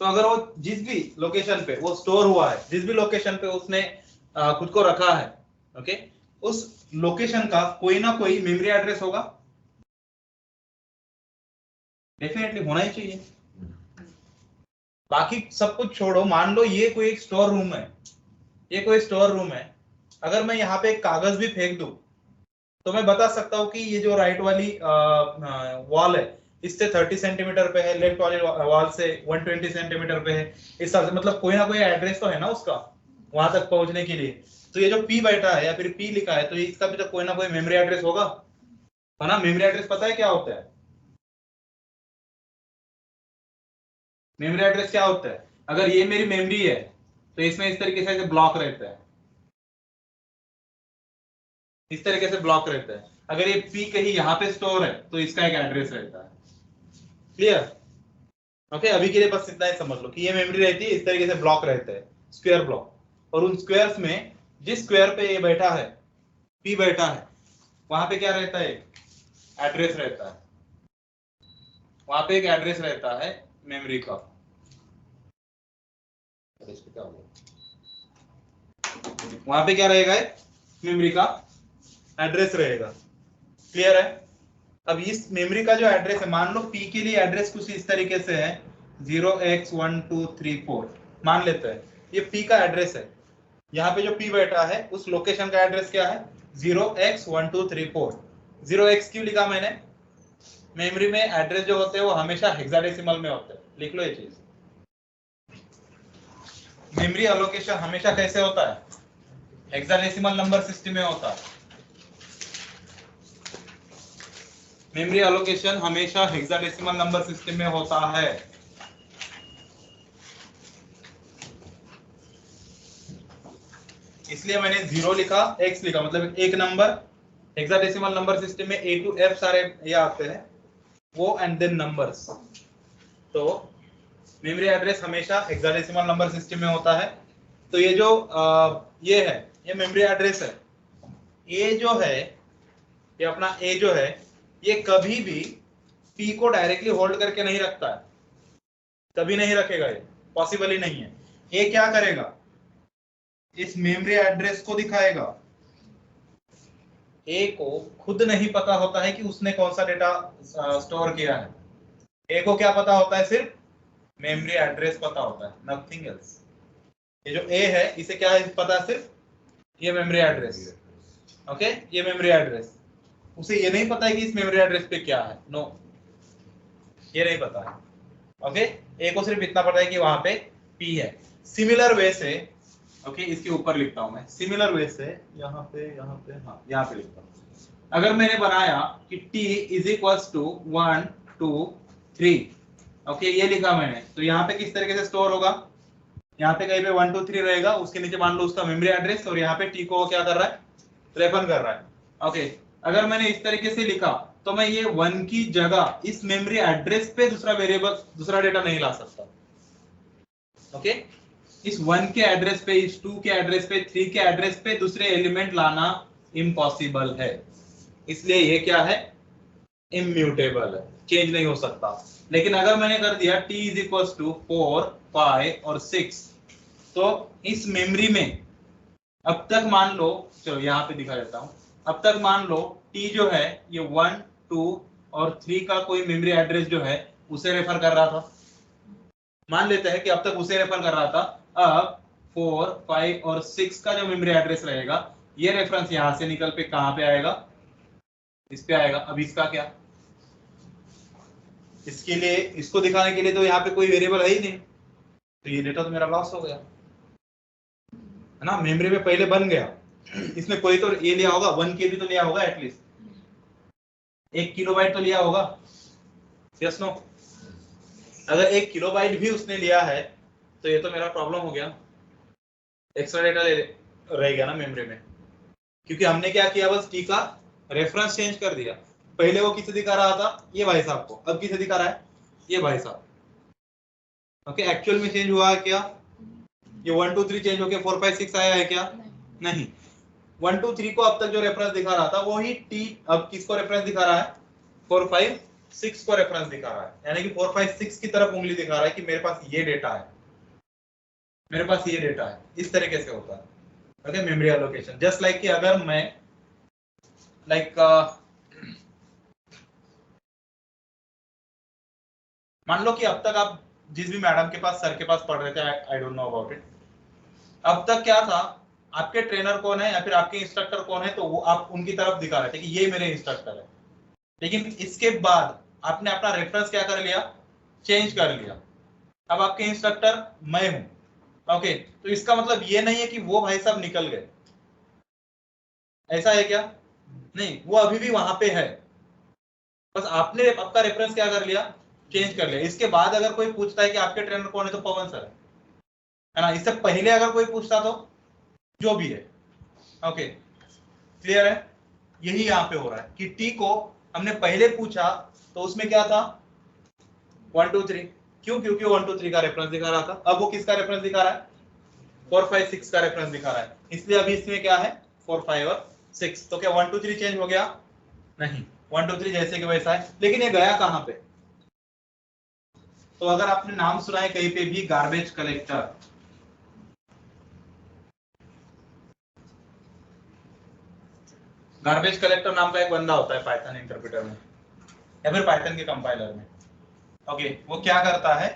तो अगर वो जिस भी लोकेशन पे वो स्टोर हुआ है, जिस भी लोकेशन पे उसने खुद को रखा है, ओके, उस लोकेशन का कोई ना कोई मेमोरी एड्रेस होगा, डेफिनेटली होना ही चाहिए। बाकी सब कुछ छोड़ो, मान लो ये कोई एक स्टोर रूम है, ये कोई स्टोर रूम है, अगर मैं यहाँ पे एक कागज भी फेंक दूं तो मैं बता सकता हूँ कि ये जो राइट वाली वॉल है इससे 30 सेंटीमीटर पे है, लेफ्ट वाली वॉल से 120 सेंटीमीटर पे है, इस हिसाब से, मतलब कोई ना कोई एड्रेस तो है ना उसका वहां तक पहुंचने के लिए। तो ये जो पी बैठा है या फिर पी लिखा है, तो इसका भी तो कोई ना कोई मेमोरी एड्रेस होगा, है ना। मेमोरी एड्रेस पता है क्या होता है? मेमोरी एड्रेस क्या होता है? अगर ये मेरी मेमोरी है तो इसमें इस तरीके से ब्लॉक रहता है, इस तरीके से ब्लॉक रहता है। अगर ये पी कहीं यहाँ पे स्टोर है तो इसका एक एड्रेस रहता है। क्लियर? ओके, अभी के लिए बस इतना ही समझ लो कि ये मेमोरी रहती है, इस तरीके से ब्लॉक रहते हैं, स्क्वायर ब्लॉक, और उन स्क्वायर्स में जिस स्क्वायर पे ये बैठा है, पी बैठा है, वहां पे क्या रहता है? एड्रेस रहता है, वहां पे एक एड्रेस रहता है मेमोरी का। वहां पे क्या रहेगा? मेमोरी का एड्रेस रहेगा। क्लियर है? अब इस मेमोरी का जो एड्रेस है, मान लो पी के लिए एड्रेस कुछ इस तरीके से है 0x1234 मान लेते हैं, ये पी का एड्रेस है। यहाँ पे जो पी बैठा है उस लोकेशन का एड्रेस क्या है? 0x1234। 0x क्यों लिखा मैंने? मेमोरी में एड्रेस जो होते हैं वो हमेशा हेक्साडेसिमल में होते हैं, लिख लो ये चीज। मेमोरी अलोकेशन हमेशा कैसे होता है? हेक्साडेसिमल नंबर सिस्टम में होता है। मेमोरी एलोकेशन हमेशा हेक्साडेसिमल नंबर सिस्टम में होता है। इसलिए मैंने 0 लिखा, x लिखा, मतलब एक नंबर। हेक्साडेसिमल नंबर सिस्टम में A to F सारे ये आते हैं, वो एंड देन नंबर्स। तो मेमोरी एड्रेस हमेशा हेक्साडेसिमल नंबर सिस्टम में होता है। तो ये जो ये है, ये मेमोरी एड्रेस है। A जो है, ये अपना A जो है, ये कभी भी P को डायरेक्टली होल्ड करके नहीं रखता है, कभी नहीं रखेगा, ये पॉसिबल ही नहीं है। ये क्या करेगा? इस मेमोरी एड्रेस को दिखाएगा। ए को खुद नहीं पता होता है कि उसने कौन सा डेटा स्टोर किया है। ए को क्या पता होता है? सिर्फ मेमोरी एड्रेस पता होता है, नथिंग एल्स। ये जो ए है इसे क्या है पता? सिर्फ ये मेमोरी एड्रेस, ओके, ये मेमोरी एड्रेस। उसे ये नहीं पता है कि इस मेमोरी एड्रेस पे क्या है, नो, ये नहीं पता है, ओके। ए को सिर्फ इतना पता है कि वहां पे पी है। सिमिलर वे से, ओके, इसके ऊपर लिखता हूं मैं, सिमिलर वे से यहाँ पे हाँ, यहाँ पे लिखता हूं। अगर मैंने बनाया कि t is equals to 1 2 3, okay, ये लिखा मैंने, तो यहाँ पे किस तरीके से स्टोर होगा? यहाँ पे कहीं पे 1 2 3 रहेगा, उसके नीचे मान लो उसका मेमोरी एड्रेस, और यहाँ पे t को क्या कर रहा है? रेफर कर रहा है, ओके। अगर मैंने इस तरीके से लिखा तो मैं ये 1 की जगह इस मेमोरी एड्रेस पे दूसरा वेरिएबल, दूसरा डेटा नहीं ला सकता, ओके। इस 1 के एड्रेस पे, इस 2 के एड्रेस पे, 3 के एड्रेस पे दूसरे एलिमेंट लाना इम्पॉसिबल है। इसलिए ये क्या है? इम्यूटेबल है, चेंज नहीं हो सकता। लेकिन अगर मैंने कर दिया t इज इक्वल टू 4 5 और 6, तो इस मेमोरी में अब तक मान लो, चलो यहाँ पे दिखा देता हूं, अब तक मान लो t जो है ये 1 2 और 3 का कोई मेमोरी एड्रेस जो है उसे रेफर कर रहा था, मान लेते हैं कि अब तक उसे रेफर कर रहा था। अब 4 5 और 6 का जो मेमोरी एड्रेस रहेगा, ये रेफरेंस यहां से निकल पे कहां पे आएगा? इस पे आएगा। अब इसका क्या, इसके लिए इसको दिखाने के लिए तो यहाँ पे कोई वेरिएबल है ही नहीं, तो ये डेटा तो मेरा लॉस हो गया है ना। मेमोरी में पहले बन गया, इसमें कोई तो ये लिया होगा, 1 KB तो लिया होगा एटलीस्ट, 1 किलोबाइट तो लिया होगा, यस नो। अगर 1 किलोबाइट भी उसने लिया है तो ये तो मेरा प्रॉब्लम हो गया, एक्स्ट्रा डेटा रह गया ना मेमोरी में, क्योंकि हमने क्या किया, बस टी का रेफरेंस चेंज कर दिया। पहले वो किसे दिखा रहा था, ये भाई साहब को, अब किसे दिखा रहा है, ये भाई साहब। ओके, एक्चुअल में चेंज हुआ है क्या, ये 1 2 3 चेंज होके 4 5 6 आया है क्या, नहीं। 1 2 3 को अब तक जो रेफरेंस दिखा रहा था वो ही टी अब किसको रेफरेंस दिखा रहा है, 4 5 6 को रेफरेंस दिखा रहा है, यानी कि 4 5 6 की तरफ उंगली दिखा रहा है कि मेरे पास ये डेटा है, मेरे पास ये डेटा है। इस तरीके से होता है। Okay, memory allocation just like कि अगर मैं मान लो कि अब तक आप जिस भी मैडम के पास, सर के पास पढ़ रहे थे, I don't know about it, अब तक क्या था, आपके ट्रेनर कौन है या फिर आपके इंस्ट्रक्टर कौन है, तो वो आप उनकी तरफ दिखा रहे थे कि ये मेरे इंस्ट्रक्टर है। लेकिन इसके बाद आपने अपना रेफरेंस क्या कर लिया, चेंज कर लिया, अब आपके इंस्ट्रक्टर मैं हूं। ओके, तो इसका मतलब ये नहीं है कि वो भाई साहब निकल गए, ऐसा है क्या, नहीं, वो अभी भी वहां पे है, बस आपने आपका रेफरेंस क्या कर लिया, चेंज कर लिया। इसके बाद अगर कोई पूछता है कि आपके ट्रेनर कौन है, तो पवन सर है ना। इससे पहले अगर कोई पूछता तो जो भी है। ओके, क्लियर है। यही यहाँ पे हो रहा है कि टी को हमने पहले पूछा तो उसमें क्या था, 1 2 3, क्यों, क्योंकि 1 2 3 का रेफरेंस दिखा रहा था। अब वो किसका रेफरेंस दिखा रहा है, 4 5 6 का रेफरेंस दिखा रहा है, इसलिए अभी इसमें क्या है, 4 5 और 6। तो क्या 1 2 3 चेंज हो गया, नहीं, 1 2 3 जैसे कि वैसा है। लेकिन ये गया कहां पे, तो अगर आपने नाम सुना है कहीं पे भी, गार्बेज कलेक्टर, गार्बेज कलेक्टर नाम का एक बंदा होता है पाइथन इंटरप्रेटर में या फिर पाइथन के कंपाइलर में। ओके, वो क्या करता है,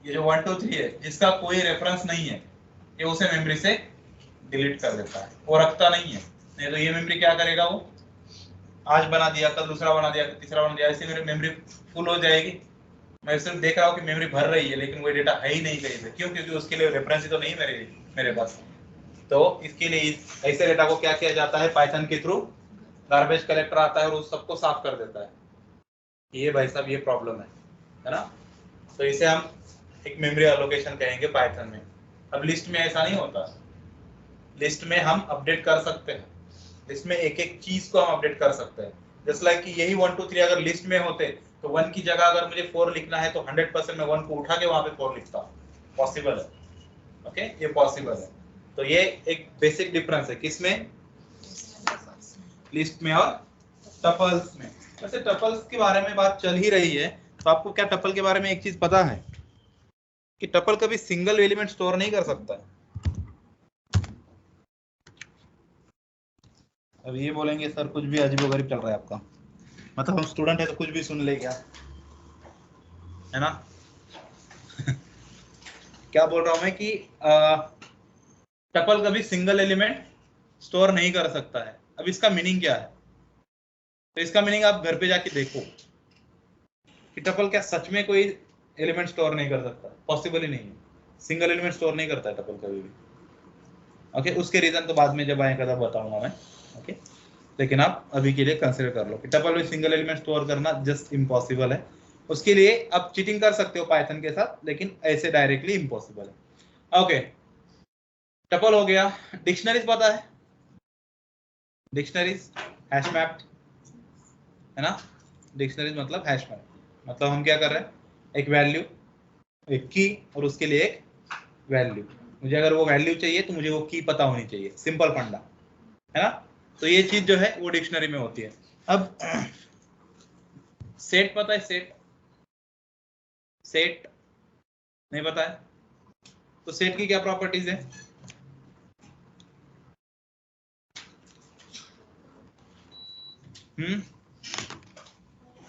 ये जो 1 2 3 है, जिसका कोई रेफरेंस नहीं है, ये उसे मेमोरी से डिलीट कर देता है, वो रखता नहीं है। नहीं तो ये मेमोरी क्या करेगा, वो आज बना दिया, कल दूसरा बना दिया, तीसरा बना दिया, ऐसे मेरी मेमोरी फुल हो जाएगी। मैं सिर्फ देख रहा हूँ कि मेमोरी भर रही है, लेकिन वो डेटा है ही नहीं कहीं पे, क्यों, क्योंकि उसके लिए रेफरेंस ही तो नहीं मेरे पास। तो इसके लिए ऐसे डेटा को क्या किया जाता है, पाइथन के थ्रू गार्बेज कलेक्टर आता है और उस सबको साफ कर देता है। ये भाई साहब ये प्रॉब्लम है ना। तो इसे हम एक मेमोरी एलोकेशन कहेंगे पाइथन में। अब लिस्ट में ऐसा नहीं होता, लिस्ट में हम अपडेट कर सकते हैं, लिस्ट में एक एक चीज को हम अपडेट कर सकते हैं। जस्ट लाइक कि यही 1 2 3 अगर लिस्ट में होते तो 1 की जगह अगर मुझे 4 लिखना है तो 100% मैं 1 को उठा के वहां पे 4 लिखता, पॉसिबल है। ओके, ये पॉसिबल है। तो ये एक बेसिक डिफरेंस है किसमें, लिस्ट में और टपल्स में। वैसे टपल्स के बारे में बात चल ही रही है, तो आपको क्या टपल के बारे में एक चीज पता है कि टपल कभी सिंगल एलिमेंट स्टोर नहीं कर सकता है। अब ये बोलेंगे सर कुछ भी अजीबोगरीब चल रहा है आपका, मतलब हम स्टूडेंट है तो कुछ भी सुन ले क्या, है ना। क्या बोल रहा हूं मैं कि टपल कभी सिंगल एलिमेंट स्टोर नहीं कर सकता है। अब इसका मीनिंग क्या है, तो इसका मीनिंग आप घर पे जाके देखो कि टपल क्या सच में कोई एलिमेंट स्टोर नहीं कर सकता, पॉसिबल ही नहीं है, सिंगल एलिमेंट स्टोर नहीं करता है टपल कभी भी। ओके, उसके रीजन तो बाद में जब आएगा तब बताऊंगा मैं। ओके, लेकिन आप अभी के लिए कंसीडर कर लो कि टपल में सिंगल एलिमेंट स्टोर करना जस्ट इम्पॉसिबल है। उसके लिए आप चीटिंग कर सकते हो पाइथन के साथ, लेकिन ऐसे डायरेक्टली इम्पॉसिबल है। ओके, टपल हो गया। डिक्शनरीज पता है, डिक्शनरीज हैश मैप्ड है ना। डिक्शनरीज मतलब हैश मैप, मतलब हम क्या कर रहे हैं, एक वैल्यू, एक की और उसके लिए एक वैल्यू। मुझे अगर वो वैल्यू चाहिए तो मुझे वो की पता होनी चाहिए, सिंपल फंडा है ना। तो ये चीज जो है वो डिक्शनरी में होती है। अब सेट पता है, सेट, सेट नहीं पता है, तो सेट की क्या प्रॉपर्टीज है,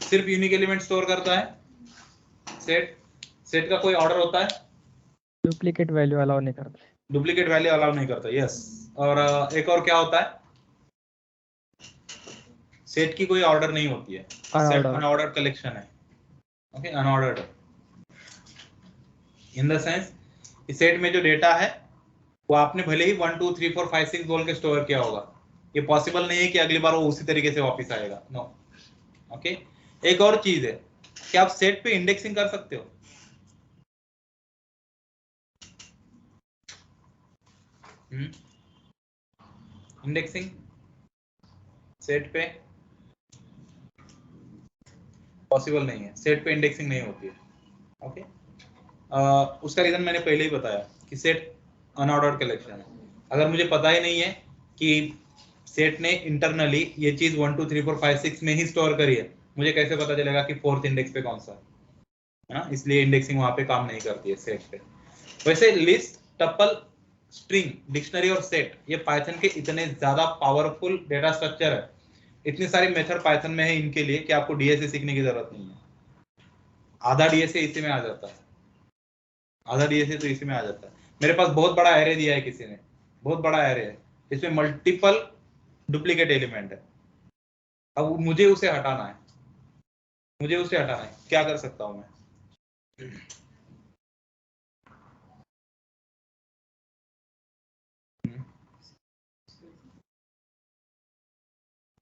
सिर्फ यूनिक एलिमेंट स्टोर करता है सेट, सेट का कोई ऑर्डर होता है, डुप्लीकेट वैल्यू अलाउ नहीं करता, डुप्लीकेट वैल्यू अलाउ नहीं करता, यस। और एक और क्या होता है, सेट की कोई ऑर्डर नहीं होती है, सेट अनऑर्डर्ड कलेक्शन है। Okay, unordered in the sense इस सेट में जो डेटा है वो आपने भले ही 1 2 3 4 5 6 बोल के स्टोर किया होगा, ये पॉसिबल नहीं है कि अगली बार वो उसी तरीके से वापस आएगा, नो। ओके, एक और चीज है कि आप सेट पे इंडेक्सिंग कर सकते हो। इंडेक्सिंग सेट पे पॉसिबल नहीं है, सेट पे इंडेक्सिंग नहीं होती है। ओके, उसका रीजन मैंने पहले ही बताया कि सेट अनऑर्डर्ड कलेक्शन है। अगर मुझे पता ही नहीं है कि सेट ने इंटरनली ये चीज 1 2 3 4 5 6 में ही स्टोर करी है, मुझे कैसे पता चलेगा कि 4th इंडेक्स पे कौन सा है ना? इसलिए इंडेक्सिंग वहां पे काम नहीं करती है सेट पे। वैसे लिस्ट, टपल, स्ट्रिंग, डिक्शनरी और सेट ये पाइथन के इतने ज्यादा पावरफुल डेटा स्ट्रक्चर है, इतनी सारी मेथड पाइथन में है इनके लिए कि आपको डीएसए सीखने की जरूरत नहीं है। आधा डीएसए इसी में आ जाता है, आधा डीएसए तो इसी में आ जाता है। मेरे पास बहुत बड़ा एरे दिया है किसी ने, बहुत बड़ा एरे है, इसमें मल्टीपल डुप्लीकेट एलिमेंट है। अब मुझे उसे हटाना है, मुझे उसे हटाना है, क्या कर सकता हूं मैं?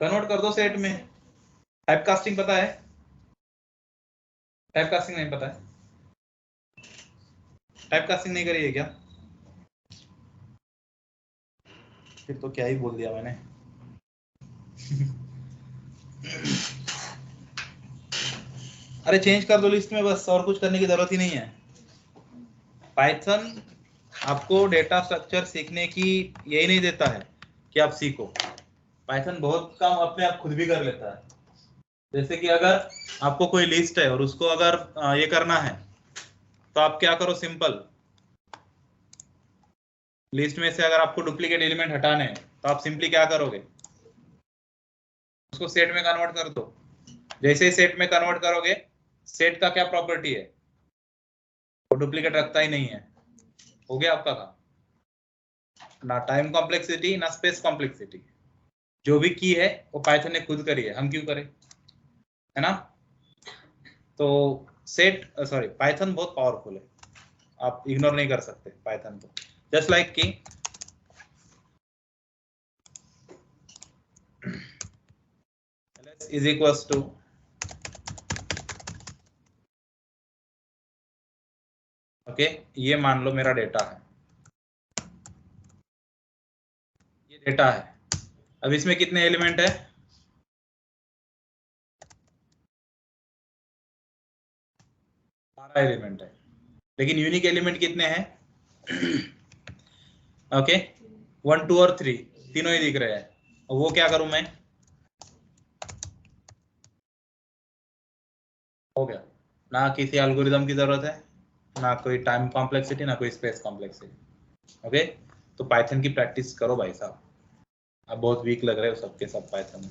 कन्वर्ट कर दो सेट में। टाइप कास्टिंग पता है? टाइप कास्टिंग नहीं पता है? टाइप कास्टिंग नहीं करी है क्या? फिर तो क्या ही बोल दिया मैंने। अरे चेंज कर दो लिस्ट में, बस, और कुछ करने की जरूरत ही नहीं है। पाइथन आपको डेटा स्ट्रक्चर सीखने की यही नहीं देता है कि आप सीखो। पाइथन बहुत काम अपने आप खुद भी कर लेता है। जैसे कि अगर आपको कोई लिस्ट है और उसको अगर ये करना है तो आप क्या करो, सिंपल, लिस्ट में से अगर आपको डुप्लीकेट एलिमेंट हटाने हैं तो आप सिंपली क्या करोगे, उसको सेट में कन्वर्ट कर दो। जैसे ही सेट में कन्वर्ट करोगे, सेट का क्या प्रॉपर्टी है, वो डुप्लीकेट रखता ही नहीं है। हो गया आपका काम, ना टाइम कॉम्प्लेक्सिटी ना स्पेस कॉम्प्लेक्सिटी। जो भी की है वो पाइथन ने खुद करी है, हम क्यों करें, है ना? तो सेट सॉरी पाइथन बहुत पावरफुल है, आप इग्नोर नहीं कर सकते पाइथन को। जस्ट लाइक कि ls is equals to okay, ये मान लो मेरा डेटा है, ये डेटा है। अब इसमें कितने एलिमेंट है? 12 एलिमेंट है, लेकिन यूनिक एलिमेंट कितने हैं? ओके, 1 2 और 3 तीनों ही दिख रहे हैं। और वो क्या करूं मैं? हो गया, ना किसी एल्गोरिदम की जरूरत है, ना कोई टाइम कॉम्प्लेक्सिटी, ना कोई स्पेस कॉम्प्लेक्सिटी। ओके, तो पाइथन की प्रैक्टिस करो भाई साहब। आप बहुत वीक लग रहे हो सबके सब पाइथन में,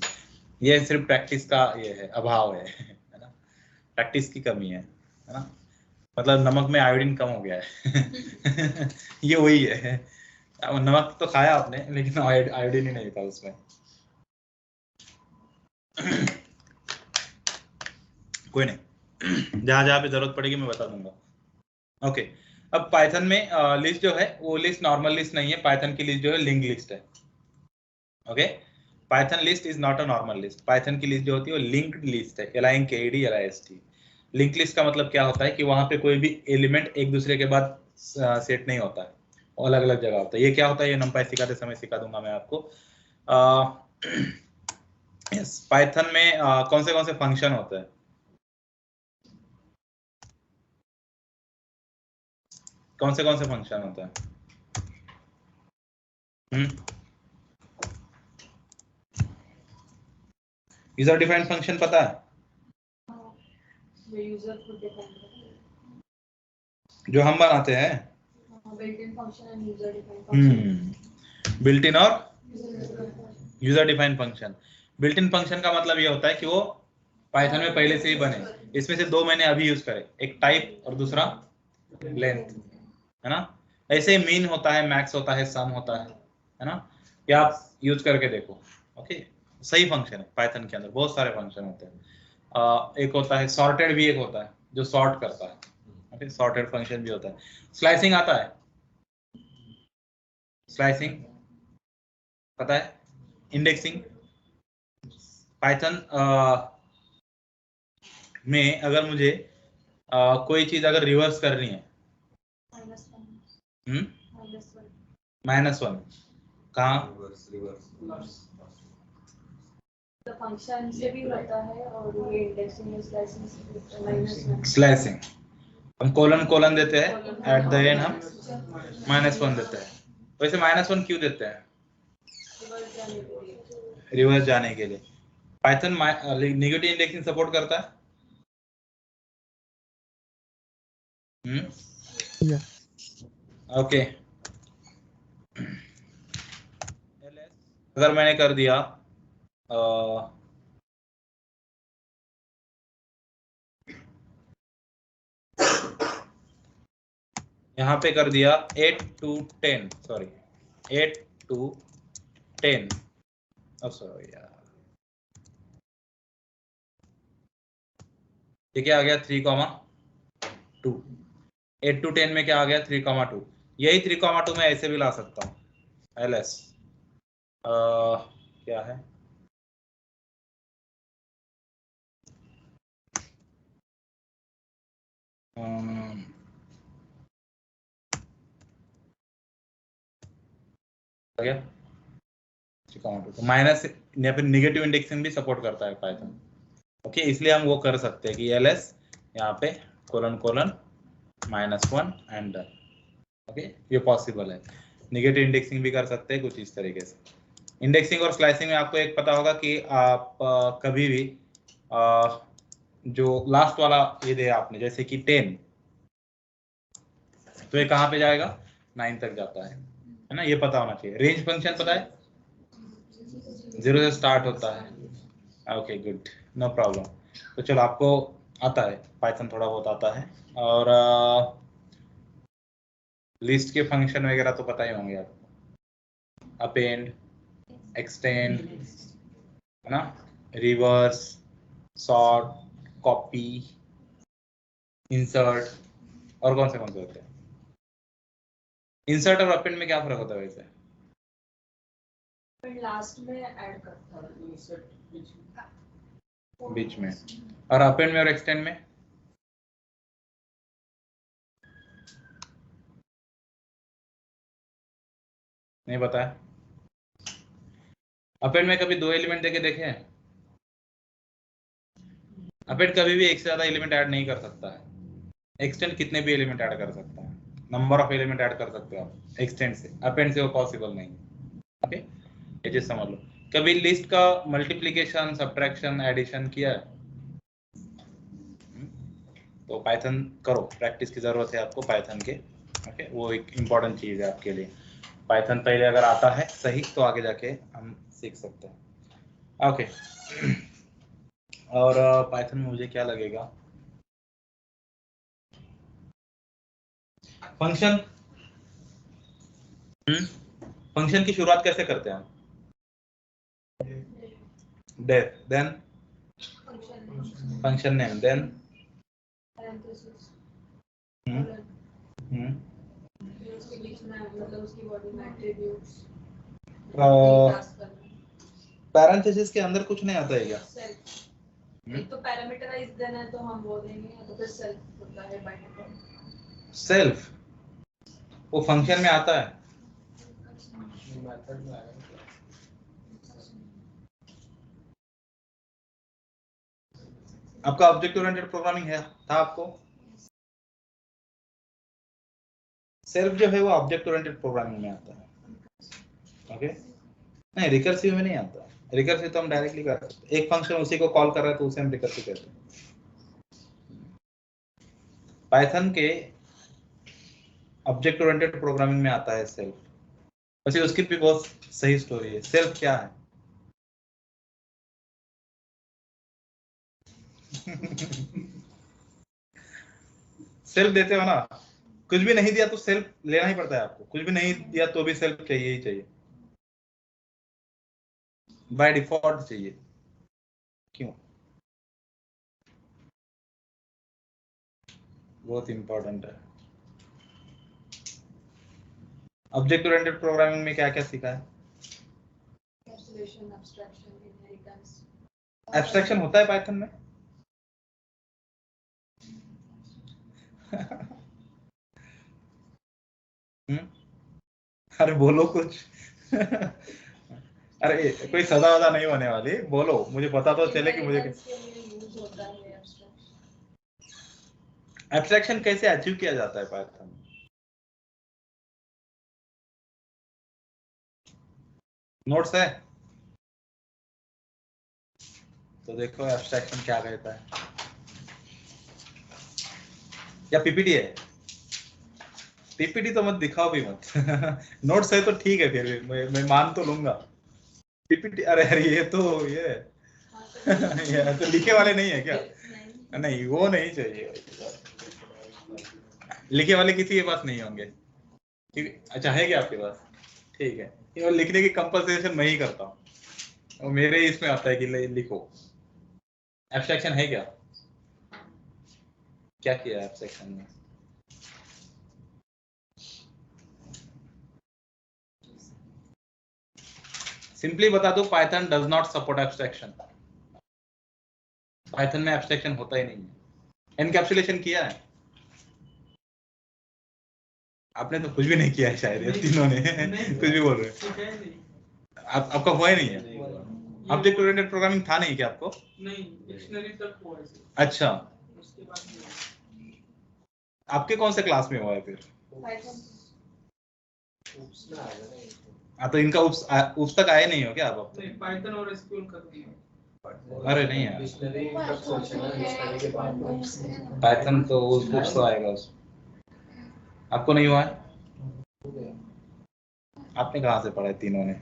ये सिर्फ प्रैक्टिस का ये है, अभाव है ना? प्रैक्टिस की कमी है ना? मतलब नमक में आयोडीन कम हो गया है ये वही है, नमक तो खाया आपने लेकिन आयोडीन ही नहीं था उसमें कोई नहीं, जहां जहां पे जरूरत पड़ेगी मैं बता दूंगा। ओके, अब पाइथन में लिस्ट जो है वो लिस्ट नॉर्मल लिस्ट नहीं है, पाइथन की लिस्ट जो है लिंक्ड लिस्ट है। Okay, Python list is not a normal list. Python की लिस्ट जो होती है वो लिंक्ड लिस्ट है, LINKED LIST। लिंक लिस्ट का मतलब क्या होता है कि वहां पे कोई भी एलिमेंट एक दूसरे के बाद सेट नहीं होता है, वो अलग अलग जगह होता है। ये क्या होता है, ये नंपाई सिखाते समय सिखा दूंगा मैं आपको। यस, पाइथन में कौन से फंक्शन होते हैं? कौन से फंक्शन होते हैं? यूजर डिफाइंड फंक्शन पता है? यूजर खुद डिफाइन करता है, जो हम बनाते हैं, built in function and user defined function. Built in और user defined function. Built in function का मतलब ये होता है कि वो पाइथन में पहले से ही बने। इसमें से दो मैंने अभी यूज करे, एक टाइप और दूसरा लेंथ, है ना? ऐसे ही मीन होता है, मैक्स होता है, सम होता है ना? ये आप यूज करके देखो। ओके, सही फंक्शन है पाइथन के अंदर, बहुत सारे फंक्शन होते हैं। एक होता है सॉर्टेड, भी एक होता है जो सॉर्ट करता है, ओके, सॉर्टेड फंक्शन भी होता है। स्लाइसिंग आता है, स्लाइसिंग पता है, इंडेक्सिंग। पाइथन में अगर मुझे कोई चीज अगर रिवर्स करनी है, -1 कहाँ, तो फंक्शन से भी होता है और ये इंडेक्सिंग स्लाइसिंग से भी होता है। -1 स्लाइसिंग हम कोलन कोलन देते हैं, एट द एंड हम -1 देते हैं। वैसे -1 क्यों देते हैं? रिवर्स जाने के लिए। पाइथन नेगेटिव इंडेक्सिंग सपोर्ट करता है? ओके। अगर मैंने कर दिया यहाँ पे कर दिया 8 to 10, सॉरी 8 to 10, सॉरी यार, ये क्या आ गया 3,2। 8 to 10 में क्या आ गया 3,2। यही 3,2 मैं ऐसे भी ला सकता हूँ, ls क्या है, आ गया 3,2। तो माइनस या फिर निगेटिव इंडेक्सिंग भी सपोर्ट करता है पाइथन, ओके। इसलिए हम वो कर सकते हैं कि ls यहाँ पे colon colon -1 and done, okay, ये पॉसिबल है। निगेटिव इंडेक्सिंग भी कर सकते हैं कुछ इस तरीके से। इंडेक्सिंग और स्लाइसिंग में आपको एक पता होगा कि आप कभी भी जो लास्ट वाला ये दे आपने, जैसे कि 10, तो ये कहाँ पे जाएगा, 9 तक जाता है ना, ये पता होना चाहिए। रेंज फंक्शन पता है, 0 से स्टार्ट होता है, ओके गुड, नो प्रॉब्लम। तो चलो आपको आता है पाइथन, थोड़ा बहुत आता है। और लिस्ट के फंक्शन वगैरह तो पता ही होंगे आपको, अपेंड, एक्सटेंड, है ना, रिवर्स, सॉर्ट, कॉपी, इंसर्ट, और कौन से होते हैं। इंसर्ट और अपेंड में क्या फर्क होता है वैसे? लास्ट में ऐड करता है बीच में, और अपेंड में और एक्सटेंड में? नहीं पता है। अपेंड में कभी 2 एलिमेंट देके देखे हैं? अपेंड कभी भी एक से ज्यादा एलिमेंट ऐड नहीं कर सकता है। एक्सटेंड कितने भी एलिमेंट ऐड कर सकता है, नंबर ऑफ एलिमेंट ऐड कर सकते हो आप एक्सटेंड से, अपेंड से वो पॉसिबल नहीं, ओके, ये चीज समझ लो। कभी लिस्ट का मल्टीप्लिकेशन, सब्ट्रैक्शन, एडिशन किया है? तो पाइथन करो, प्रैक्टिस की जरूरत है आपको पाइथन के, ओके, वो एक इम्पॉर्टेंट चीज है आपके लिए। पाइथन पहले अगर आता है सही तो आगे जाके हम सीख सकते हैं, ओके। और पाइथन में मुझे क्या लगेगा, फंक्शन, फंक्शन की शुरुआत कैसे करते हैं हम? Def, then function name, then उसके बीच में मतलब उसकी बॉडी में एट्रिब्यूट्स, पैरेंथेसिस के अंदर कुछ नहीं आता है क्या? एक तो पैरामीटराइज देना है तो हम वो देंगे, तो फिर सेल्फ होता है बाय डिफॉल्ट। सेल्फ वो फंक्शन में आता है? मेथड में आएगा। आपका ऑब्जेक्ट ओरिएंटेड प्रोग्रामिंग है था आपको? सेल्फ जो है वो ऑब्जेक्ट ओरिएंटेड प्रोग्रामिंग में आता है, ओके। नहीं, रिकर्सिव में नहीं आता। रिकर्सिव तो हम डायरेक्टली कर सकते हैं, एक फंक्शन उसी को कॉल कर रहा है तो उसे हम रिकर्सिव कहते हैं। पाइथन के ऑब्जेक्ट ओरिएंटेड प्रोग्रामिंग में आता है सेल्फ। वैसे उसकी भी बहुत सही स्टोरी है। सेल्फ क्या है? सेल्फ देते हो ना, कुछ भी नहीं दिया तो सेल्फ लेना ही पड़ता है आपको, कुछ भी नहीं दिया तो भी सेल्फ चाहिए ही चाहिए। बाय डिफॉल्ट चाहिए, क्यों? बहुत इंपॉर्टेंट है। ऑब्जेक्ट ओरिएंटेड प्रोग्रामिंग में क्या क्या सीखा है? Cancellation, abstraction, inheritance. एब्स्ट्रैक्शन होता है पाइथन में? अरे बोलो कुछ। अरे कोई सजा वजा नहीं होने वाली, बोलो, मुझे पता तो चले कि मुझे यूज होता है एब्स्ट्रैक्शन। एब्स्ट्रैक्शन कैसे अचीव किया जाता है पाइथन में? नोट्स है तो देखो एब्स्ट्रैक्शन क्या कहता है, या पीपीटी है? पीपीटी तो मत दिखाओ भी मत। नोट्स है तो ठीक है, फिर भी मैं मान तो लूंगा। पीपीटी, अरे अरे ये तो लिखे वाले नहीं है क्या? नहीं वो नहीं चाहिए, लिखे वाले किसी के पास नहीं होंगे, ठीक? अच्छा है क्या आपके पास? ठीक है, ये लिखने की कंपल्सेशन मैं ही करता हूँ, और मेरे इसमें आता है कि लिखो। एब्स्ट्रैक्शन है क्या? क्या किया है एब्स्ट्रैक्शन में? सिंपली बता दो, Python does not support abstraction. Python में एब्स्ट्रैक्शन होता ही नहीं है। एनकैप्सुलेशन किया है आपने? तो कुछ भी नहीं किया है शायद, ये तीनों ने कुछ भी बोल रहे हैं। आपका हुआ ही नहीं है? ऑब्जेक्ट ओरिएंटेड प्रोग्रामिंग था नहीं क्या आपको? नहीं, डिक्शनरी तक हुआ है। अच्छा, उसके बाद नहीं। आपके कौन से क्लास में हुआ है फिर? पाइथन। हाँ तो इनका उप्स तक आए नहीं हो क्या आप? नहीं, पाइथन और एसक्यूएल कर रही है। अरे नहीं यार, डिक्शनरी कब सोचना है, डिक्शनरी के बाद पाइथन तो उप्स तो आएगा उस। आपको नहीं हुआ है? आपने कहाँ से पढ़ा है तीनों ने?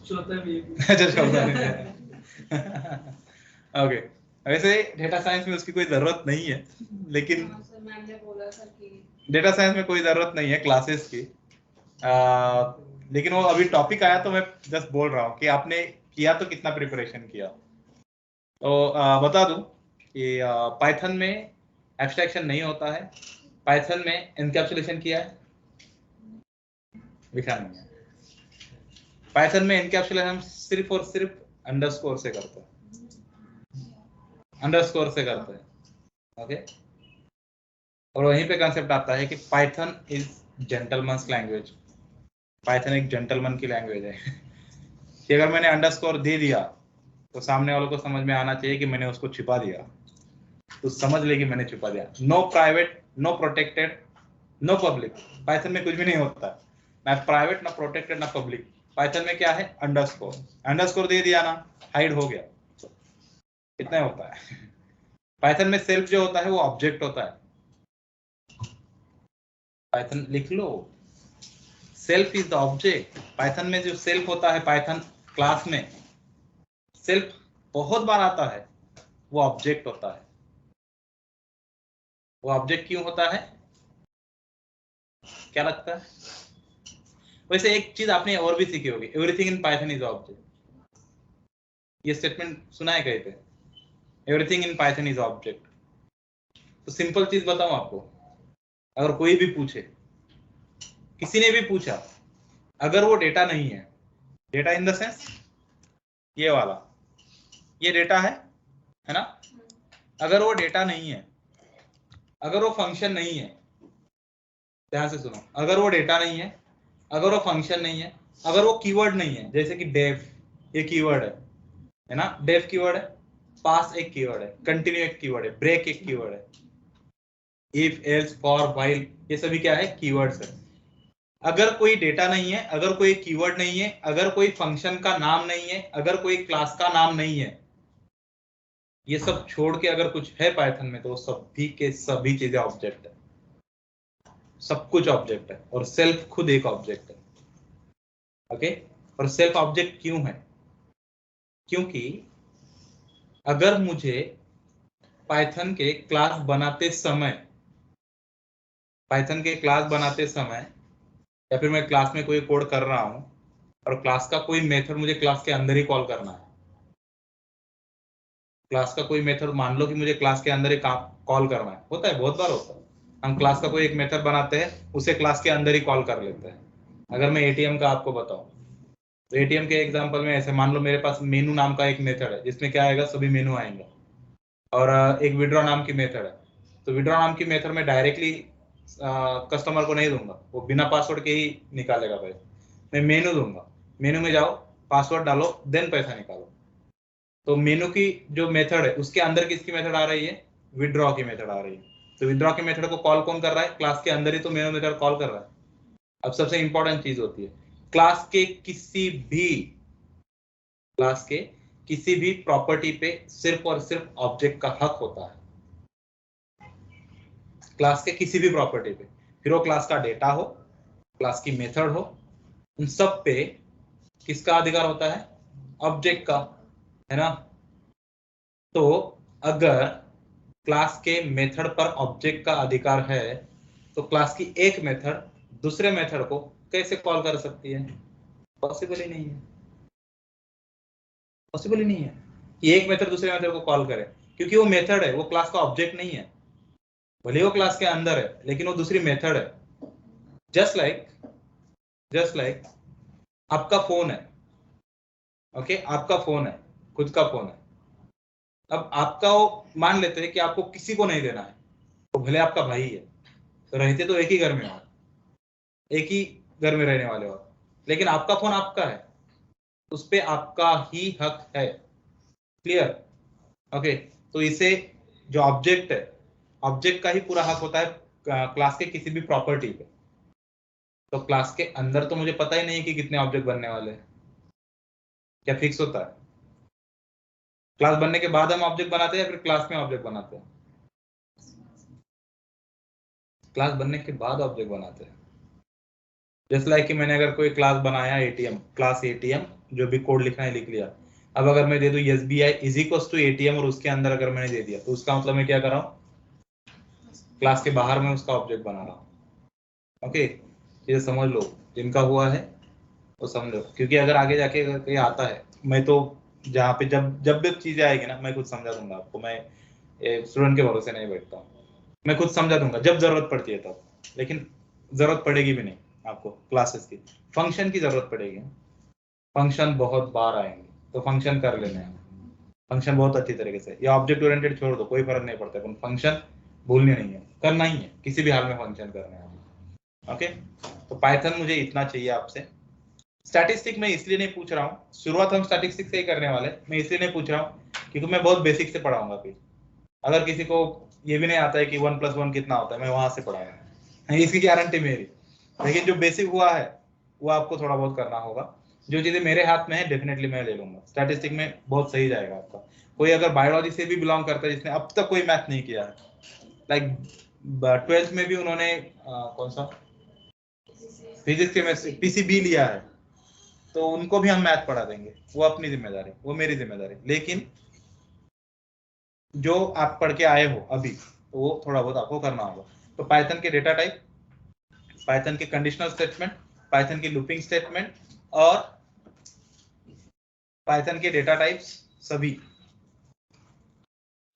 चौथा भी अच्छा चौथा नहीं। ओके, वैसे डेटा साइंस में उसकी कोई जरूरत नहीं है, लेकिन सर मैम ने बोला था कि डेटा साइंस में कोई जरूरत नहीं है क्लासेस की। लेकिन वो अभी टॉपिक आया तो मैं जस्ट बोल रहा हूँ कि आपने किया तो कितना प्रिपरेशन किया। तो बता दूं कि पाइथन में एब्स्ट्रैक्शन नहीं होता है, पाइथन में एनकैप्सुलेशन किया है, लिखा नहीं है। पाइथन में एनकैप्सुलेशन हम सिर्फ और सिर्फ अंडरस्कोर से करते हैं, अंडरस्कोर से करते हैं, ओके। और वहीं पे कंसेप्ट आता है कि Python is gentleman's language. Python एक जेंटलमैन की लैंग्वेज है। कि अगर मैंने अंडरस्कोर दे दिया तो सामने वालों को समझ में आना चाहिए कि मैंने उसको छिपा दिया, तो समझ ले कि मैंने छिपा दिया। No private, no protected, no public. Python में कुछ भी नहीं होता, ना प्राइवेट, ना प्रोटेक्टेड, ना पब्लिक। पाइथन में क्या है? अंडरस्कोर। अंडरस्कोर दे दिया ना, हाइड हो गया, इतना ही होता है। पाइथन में सेल्फ जो होता है वो ऑब्जेक्ट होता है। पाइथन लिख लो, self is the object. Python में जो सेल्फ होता है, पाइथन क्लास में सेल्फ बहुत बार आता है, वो ऑब्जेक्ट होता है। वो ऑब्जेक्ट क्यों होता है, क्या लगता है? वैसे एक चीज आपने और भी सीखी होगी, everything in Python is object. ये स्टेटमेंट सुना है कहीं पे? Everything in Python is object. तो सिंपल चीज बताऊं आपको, अगर कोई भी पूछे, किसी ने भी पूछा, अगर वो डेटा नहीं है, डेटा इन द सेंस ये वाला, ये डेटा है ना? अगर वो डेटा नहीं है, अगर वो फंक्शन नहीं है, ध्यान से सुनो, अगर वो डेटा नहीं है, अगर वो फंक्शन नहीं है, अगर वो कीवर्ड नहीं है, जैसे कि डेफ, ये कीवर्ड है ना? डेफ कीवर्ड है, पास एक कीवर्ड है, कंटिन्यू एक कीवर्ड है, ब्रेक एक कीवर्ड है, इफ, एल्स, फॉर, व्हाइल, ये सभी क्या है? कीवर्ड्स है। अगर कोई डेटा नहीं है, अगर कोई कीवर्ड नहीं है, अगर कोई फंक्शन का नाम नहीं है, अगर कोई क्लास का नाम नहीं है, ये सब छोड़ के अगर कुछ है पाइथन में, तो सभी के सभी चीजें ऑब्जेक्ट है, सब कुछ ऑब्जेक्ट है, और सेल्फ खुद एक ऑब्जेक्ट है, ओके। और सेल्फ ऑब्जेक्ट क्यों है? क्योंकि अगर मुझे पाइथन के क्लास बनाते समय, पाइथन के क्लास बनाते समय, या फिर मैं क्लास में कोई कोड कर रहा हूं, और क्लास का कोई मेथड मुझे क्लास के अंदर ही कॉल करना है। क्लास का कोई मेथड मान लो कि मुझे क्लास के अंदर ही कॉल करना है, होता है, बहुत बार होता है। हम क्लास का कोई एक मेथड बनाते हैं, उसे क्लास के अंदर ही कॉल कर लेते हैं। अगर मैं एटीएम का आपको बताऊं तो एटीएम के एग्जांपल में ऐसे मान लो मेरे पास मेनू नाम का एक मेथड है जिसमें क्या आएगा, सभी मेनू आएंगे। और एक विड्रॉ नाम की मेथड है, तो विड्रॉ नाम की मेथड में डायरेक्टली कस्टमर को नहीं दूंगा, वो बिना पासवर्ड के ही निकालेगा पैसा। मैं मेनू दूंगा, मेनू में जाओ, पासवर्ड डालो, देन पैसा निकालो। तो मेनू की जो मेथड है उसके अंदर किसकी मेथड आ रही है, विड्रॉ की मेथड आ रही है। तो विड्रॉ की मेथड को कॉल कौन कर रहा है, क्लास के अंदर ही तो मेनू मेथड कॉल कर रहा है। अब सबसे इंपॉर्टेंट चीज होती है, क्लास के किसी भी प्रॉपर्टी पे सिर्फ और सिर्फ ऑब्जेक्ट का हक होता है। क्लास के किसी भी प्रॉपर्टी पे, फिर वो क्लास का डेटा हो, क्लास की मेथड हो, उन सब पे किसका अधिकार होता है, ऑब्जेक्ट का, है ना। तो अगर क्लास के मेथड पर ऑब्जेक्ट का अधिकार है तो क्लास की एक मेथड दूसरे मेथड को कैसे कॉल कर सकती है, पॉसिबल ही नहीं है। पॉसिबल ही नहीं है कि एक मेथड दूसरे मेथड को कॉल करे, क्योंकि वो मेथड है, वो क्लास का ऑब्जेक्ट नहीं है। भले वो क्लास के अंदर है लेकिन वो दूसरी मेथड है। जस्ट लाइक आपका फोन है, ओके, आपका फोन है, खुद का फोन है। अब आपका वो मान लेते हैं कि आपको किसी को नहीं देना है, तो भले आपका भाई है, तो रहते तो एक ही घर में हो, एक ही घर में रहने वाले हो, लेकिन आपका फोन आपका है, उस पे आपका ही हक है। Clear, okay. तो इसे जो ऑब्जेक्ट है, ऑब्जेक्ट का ही पूरा हक होता है क्लास के किसी भी प्रॉपर्टी पे। तो क्लास के अंदर तो मुझे पता ही नहीं है कि कितने ऑब्जेक्ट बनने वाले हैं, क्या फिक्स होता है? क्लास बनने के बाद हम ऑब्जेक्ट बनाते हैं या फिर क्लास में ऑब्जेक्ट बनाते हैं? क्लास बनने के बाद ऑब्जेक्ट बनाते हैं। जैसे लाइक कि मैंने अगर कोई क्लास बनाया एटीएम, क्लास एटीएम, जो भी कोड लिखना है लिख लिया। अब अगर मैं दे दूं SBI is equals to ATM और उसके अंदर अगर मैंने दे दिया, तो उसका मतलब मैं क्या कर रहा हूँ, क्लास के बाहर में उसका ऑब्जेक्ट बना रहा हूँ। ओके, ये समझ लो, जिनका हुआ है वो समझो, क्योंकि अगर आगे जाके अगर कोई आता है, मैं तो जहाँ पे जब भी चीजें आएगी ना, मैं खुद समझा दूंगा आपको। मैं स्टूडेंट के भरोसे नहीं बैठता हूँ, मैं खुद समझा दूंगा जब जरूरत पड़ती है तब। लेकिन जरूरत पड़ेगी भी नहीं आपको क्लासेस की, फंक्शन की जरूरत पड़ेगी। फंक्शन बहुत बार आएंगे तो फंक्शन कर लेने हैं, फंक्शन बहुत अच्छी तरीके से। या ऑब्जेक्ट ओरिएंटेड छोड़ दो, कोई फर्क नहीं पड़ता, पर फंक्शन भूलने नहीं है, करना ही है, किसी भी हाल में फंक्शन करने हैं। ओके, तो पाइथन मुझे इतना चाहिए आपसे। स्टैटिस्टिक मैं इसलिए नहीं पूछ रहा हूँ, शुरुआत हम स्टैटिस्टिक से ही करने वाले, मैं इसलिए नहीं पूछ रहा हूँ क्योंकि मैं बहुत बेसिक से पढ़ाऊंगा। फिर अगर किसी को ये भी नहीं आता है कि 1 + 1 कितना होता है, मैं वहां से पढ़ाऊंगा, इसकी गारंटी मेरी। लेकिन जो बेसिक हुआ है वो आपको थोड़ा बहुत करना होगा। जो चीजें मेरे हाथ में है डेफिनेटली मैं ले लूंगा, स्टैटिस्टिक में बहुत सही जाएगा आपका। कोई अगर बायोलॉजी से भी बिलोंग करता है जिसने अब तक कोई मैथ नहीं किया है, लाइक 12th में भी उन्होंने कौन सा फिजिक्स केमिस्ट्री PCB लिया है, तो उनको भी हम मैथ पढ़ा देंगे, वो अपनी जिम्मेदारी, वो मेरी जिम्मेदारी। लेकिन जो आप पढ़ के आए हो अभी, तो वो थोड़ा बहुत आपको करना होगा। तो पाइथन के डेटा टाइप, पाइथन के कंडीशनल स्टेटमेंट, पाइथन की लूपिंग स्टेटमेंट और पाइथन के डेटा टाइप्स, सभी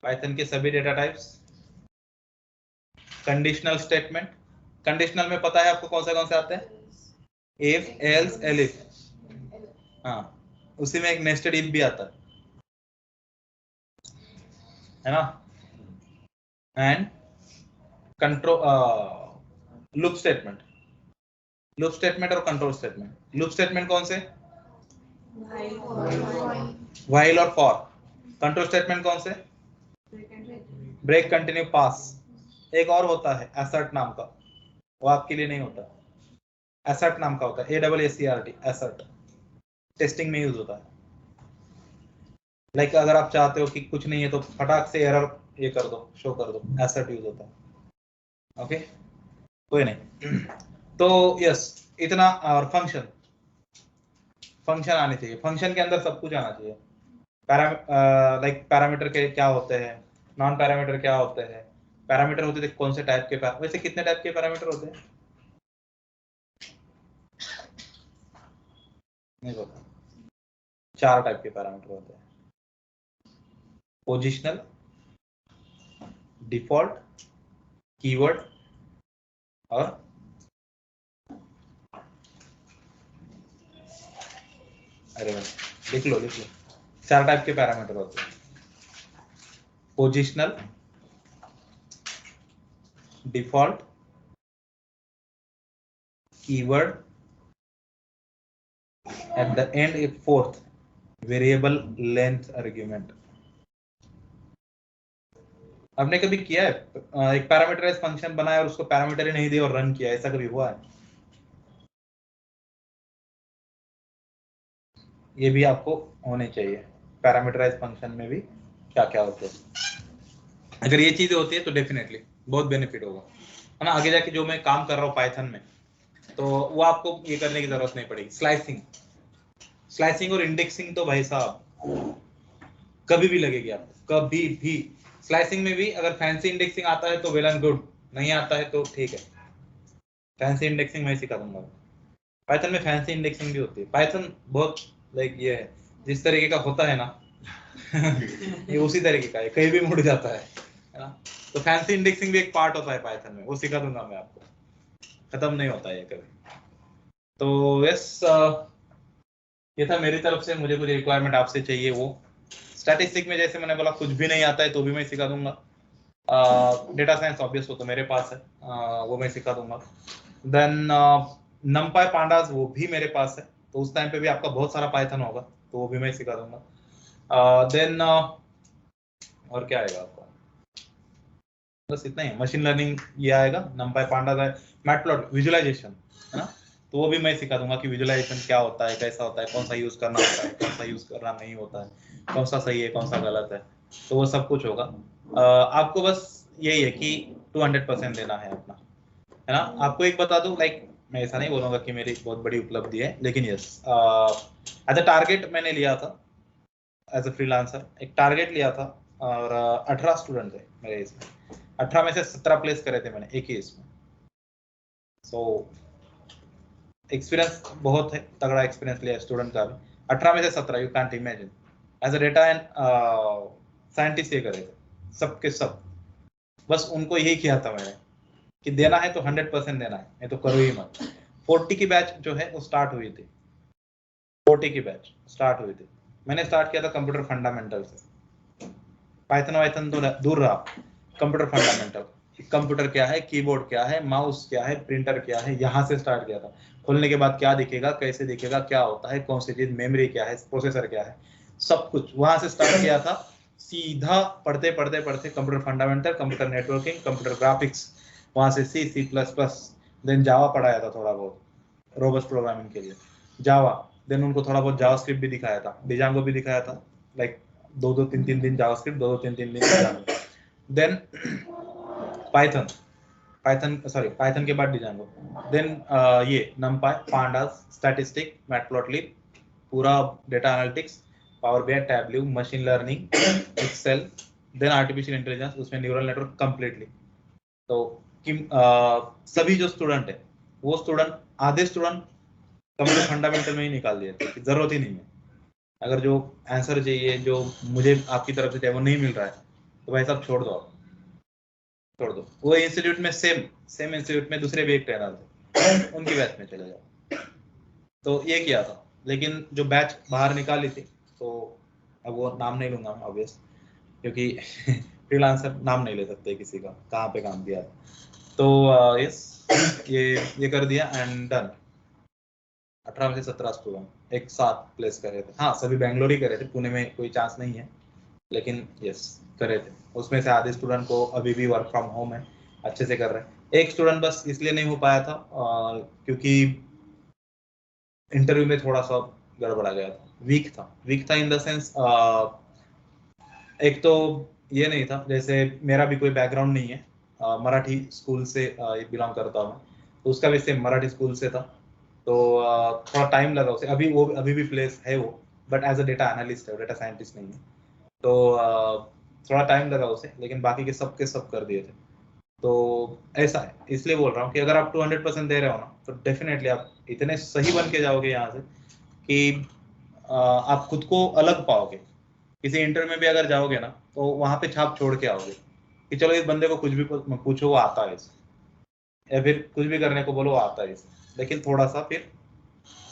पाइथन के सभी data types, conditional statement. Conditional में पता है आपको कौन से आते हैं, इफ, एल्स, एलिफ, हाँ, उसी में एक नेस्टेड इफ भी आता है ना। And control, loop statement, loop statement और कंट्रोल स्टेटमेंट। लूप स्टेटमेंट कौन से, व्हाइल और फॉर। कंट्रोल स्टेटमेंट कौन से, ब्रेक, कंटिन्यू, पास। एक और होता है एसर्ट नाम का, वो आपके लिए नहीं होता, एसर्ट नाम का होता है, ASSERT, एसर्ट, टेस्टिंग में यूज होता है। लाइक अगर आप चाहते हो कि कुछ नहीं है तो फटाक से एरर ये कर दो, शो कर दो, एसर्ट यूज होता है। ओके, कोई नहीं। तो यस, इतना। और फंक्शन, फंक्शन आने चाहिए, फंक्शन के अंदर सब कुछ आना चाहिए। लाइक पैरामीटर के क्या होते हैं, नॉन पैरामीटर क्या होते हैं, पैरामीटर होते थे कौन से टाइप के, वैसे कितने टाइप के पैरामीटर होते हैं, नहीं पता। 4 टाइप के पैरामीटर होते हैं, पोजिशनल, डिफॉल्ट, कीवर्ड और लिख लो 4 टाइप के पैरामीटर होते हैं, positional, default, keyword, at the end एक 4th वेरिएबल लेंथ आर्ग्यूमेंट। आपने कभी किया है एक पैरामीटराइज फंक्शन बनाया और उसको पैरामीटर ही नहीं दिया और रन किया, ऐसा कभी हुआ है? ये भी आपको होने चाहिए, पैरामीटराइज फंक्शन में भी क्या क्या होते हैं। अगर ये चीजें होती है तो डेफिनेटली बहुत बेनिफिट होगा, है ना। आगे जाके जो मैं काम कर रहा हूँ पाइथन में, तो वो आपको ये करने की जरूरत नहीं पड़ेगी। स्लाइसिंग और इंडेक्सिंग तो भाई साहब कभी भी लगेगी आपको, कभी भी। स्लाइसिंग में भी अगर फैंसी इंडेक्सिंग आता है तो वेल एंड गुड, नहीं आता है तो ठीक है, फैंसी इंडेक्सिंग मैं सिखा दूंगा। पाइथन में फैंसी इंडेक्सिंग भी होती है। पाइथन बहुत लाइक ये है, जिस तरीके का होता है ना ये उसी तरीके का है, कहीं भी मुड़ जाता है ना। तो फैंसी इंडेक्सिंग भी एक पार्ट होता है पाइथन में, वो सिखा दूंगा मैं आपको, खत्म नहीं होता है कभी। तो यस, ये था मेरी तरफ से, मुझे कुछ रिक्वायरमेंट आपसे चाहिए वो। स्टैटिस्टिक में जैसे मैंने बोला कुछ भी नहीं आता है तो भी मैं सिखा दूंगा। डेटा साइंस ऑब्वियस वो तो मेरे पास है, वो मैं सिखा दूंगा। देन नमपाई पांडास वो भी मेरे पास है, तो उस टाइम पे भी आपका बहुत सारा पाइथन होगा तो वो भी मैं सिखा दूंगा। देन और क्या आएगा आपका, बस इतना ही। मशीन लर्निंग ये आएगा, नमपाई पांडास है, मैटप्लॉट विजुअलाइजेशन, है ना, तो वो भी मैं सिखा दूंगा कि विजुअलाइजेशन क्या होता है, कैसा होता है, कौन सा यूज करना होता है, कौन सा यूज करना नहीं होता है, कौन सा सही है कौन सा गलत है, तो वो सब कुछ होगा। आपको बस यही है कि 200% देना है अपना, है ना। आपको एक बता दूं, लाइक मैं ऐसा नहीं बोलूंगा कि मेरी बहुत बड़ी उपलब्धि है, लेकिन यस, एज अ टारगेट मैंने लिया था एज अ फ्रीलांसर, एक टारगेट लिया था और 18 स्टूडेंट थे मेरे इसमें, 18 में से 17 प्लेस करे थे मैंने एक ही इसमें। सो एक्सपीरियंस बहुत है, तगड़ा एक्सपीरियंस लिया स्टूडेंट का भी। 18 में से 17, you can't imagine. As a data and scientist ये करे थे सबके सब, बस उनको यही किया था मैंने कि देना है तो 100% देना है, नहीं तो करो ही मत। 40 की बैच जो है वो स्टार्ट हुई थी, 40 की बैच स्टार्ट हुई थी। मैंने स्टार्ट किया था कंप्यूटर फंडामेंटल से, पाइथन वाइथन तो दूर रहा, कंप्यूटर फंडामेंटल, कंप्यूटर क्या है, कीबोर्ड क्या है, माउस क्या है, प्रिंटर क्या है, यहाँ से स्टार्ट किया था। खोलने के बाद क्या दिखेगा, कैसे दिखेगा, क्या होता है, कौन सी चीज, मेमोरी क्या है, प्रोसेसर क्या है, सब कुछ वहां से स्टार्ट किया था। सीधा पढ़ते पढ़ते पढ़ते computer fundamental, computer networking, computer graphics, वहां से C++, देन जावा पढ़ाया था थोड़ा बहुत रोबस्ट प्रोग्रामिंग के लिए, जावा। देन उनको थोड़ा बहुत जावास्क्रिप्ट भी दिखाया था, डिजांगो भी दिखाया था, लाइक 2-2, 3-3 दिन जावास्क्रिप्ट, 2-2, 3-3 दिन डिजांगो। देन पाइथन के बाद डिजांगो, देन ये नमपाई, पांडास, स्टैटिस्टिक, मैटप्लॉटलिब, पूरा data analytics, power BI, Tableau, machine learning, Excel, then artificial intelligence, उसमें न्यूरल नेटवर्क कंप्लीटली। तो सभी जो स्टूडेंट है वो स्टूडेंट, आधे स्टूडेंट कंप्यूटर फंडामेंटल में ही निकाल दिए थे, जरूरत ही नहीं है। अगर जो आंसर चाहिए जो मुझे आपकी तरफ से चाहिए वो नहीं मिल रहा है तो भाई साहब छोड़ दो, आप छोड़ दो। वो इंस्टीट्यूट में सेम इंस्टीट्यूट में दूसरे भी एक ट्रेनर थे, उनकी बैच में चले जाओ। तो ये किया था, लेकिन जो बैच बाहर निकाली थी, तो अब वो नाम नहीं लूंगा मैं ऑब्वियस, क्योंकि फ्रीलांसर नाम नहीं ले सकते किसी का, कहाँ पे काम किया। तो यस, ये कर दिया एंड डन। 18 में से 17 स्टूडेंट एक साथ प्लेस कर रहे थे। हाँ, सभी बेंगलोर ही करे थे, पुणे में कोई चांस नहीं है, लेकिन यस करे थे। उसमें से आधे स्टूडेंट को अभी भी वर्क फ्रॉम होम है, अच्छे से कर रहे हैं। एक स्टूडेंट बस इसलिए नहीं हो पाया था क्योंकि इंटरव्यू में थोड़ा सा गड़बड़ा गया था, वीक था इन द सेंस, एक तो ये नहीं था, जैसे मेरा भी कोई बैकग्राउंड नहीं है, मराठी स्कूल से बिलोंग करता हूँ, तो उसका भी सेम मराठी स्कूल से था, तो थोड़ा टाइम लगा उसे। अभी भी प्लेस है वो, but as a data analyst है, डेटा साइंटिस्ट नहीं है, तो थोड़ा टाइम लगा उसे, लेकिन बाकी के सब कर दिए थे। तो ऐसा है, इसलिए बोल रहा हूँ कि अगर आप 200% दे रहे हो ना, तो डेफिनेटली आप इतने सही बन के जाओगे यहाँ से कि आप खुद को अलग पाओगे। किसी इंटरव्यू में भी अगर जाओगे ना तो वहां पे छाप छोड़ के आओगे कि चलो इस बंदे को कुछ भी पूछो वो आता है इसे, या फिर कुछ भी करने को बोलो वो आता है इसे, लेकिन थोड़ा सा फिर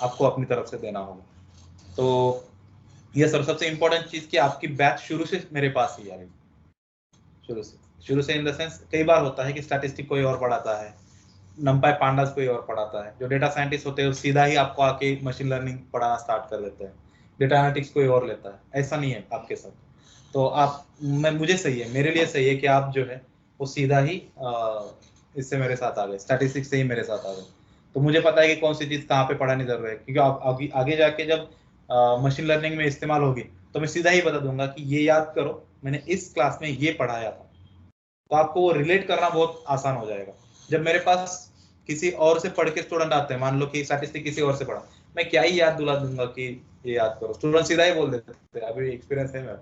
आपको अपनी तरफ से देना होगा। तो ये सबसे इम्पोर्टेंट चीज कि आपकी बैच शुरू से मेरे पास ही आ रही, शुरू से इन द सेंस कई बार होता है कि स्टैटिस्टिक कोई और पढ़ाता है, नंपाई पांडास कोई और पढ़ाता है, जो डेटा साइंटिस्ट होते हैं वो सीधा ही आपको आके मशीन लर्निंग पढ़ाना स्टार्ट कर देते हैं, डेटा एनालिटिक्स कोई और लेता है। ऐसा नहीं है आपके साथ। तो आप मुझे सही है, मेरे लिए सही है कि आप जो है वो सीधा ही इससे मेरे साथ आ गए, स्टैटिस्टिक्स से ही मेरे साथ आ गए। तो मुझे पता है कि कौन सी चीज कहाँ पे पढ़ानी जरूर है, क्योंकि आप आगे जाके जब मशीन लर्निंग में इस्तेमाल होगी तो मैं सीधा ही बता दूंगा कि ये याद करो मैंने इस क्लास में ये पढ़ाया था। तो आपको वो रिलेट करना बहुत आसान हो जाएगा। जब मेरे पास किसी और से पढ़ के स्टूडेंट आते हैं, मान लो कि स्टैटिस्टिक्स किसी और से पढ़ा, मैं क्या ही याद दिला दूंगा कि ये याद करो, स्टूडेंट सीधा ही बोल देते हैं, अभी एक्सपीरियंस है मेरा,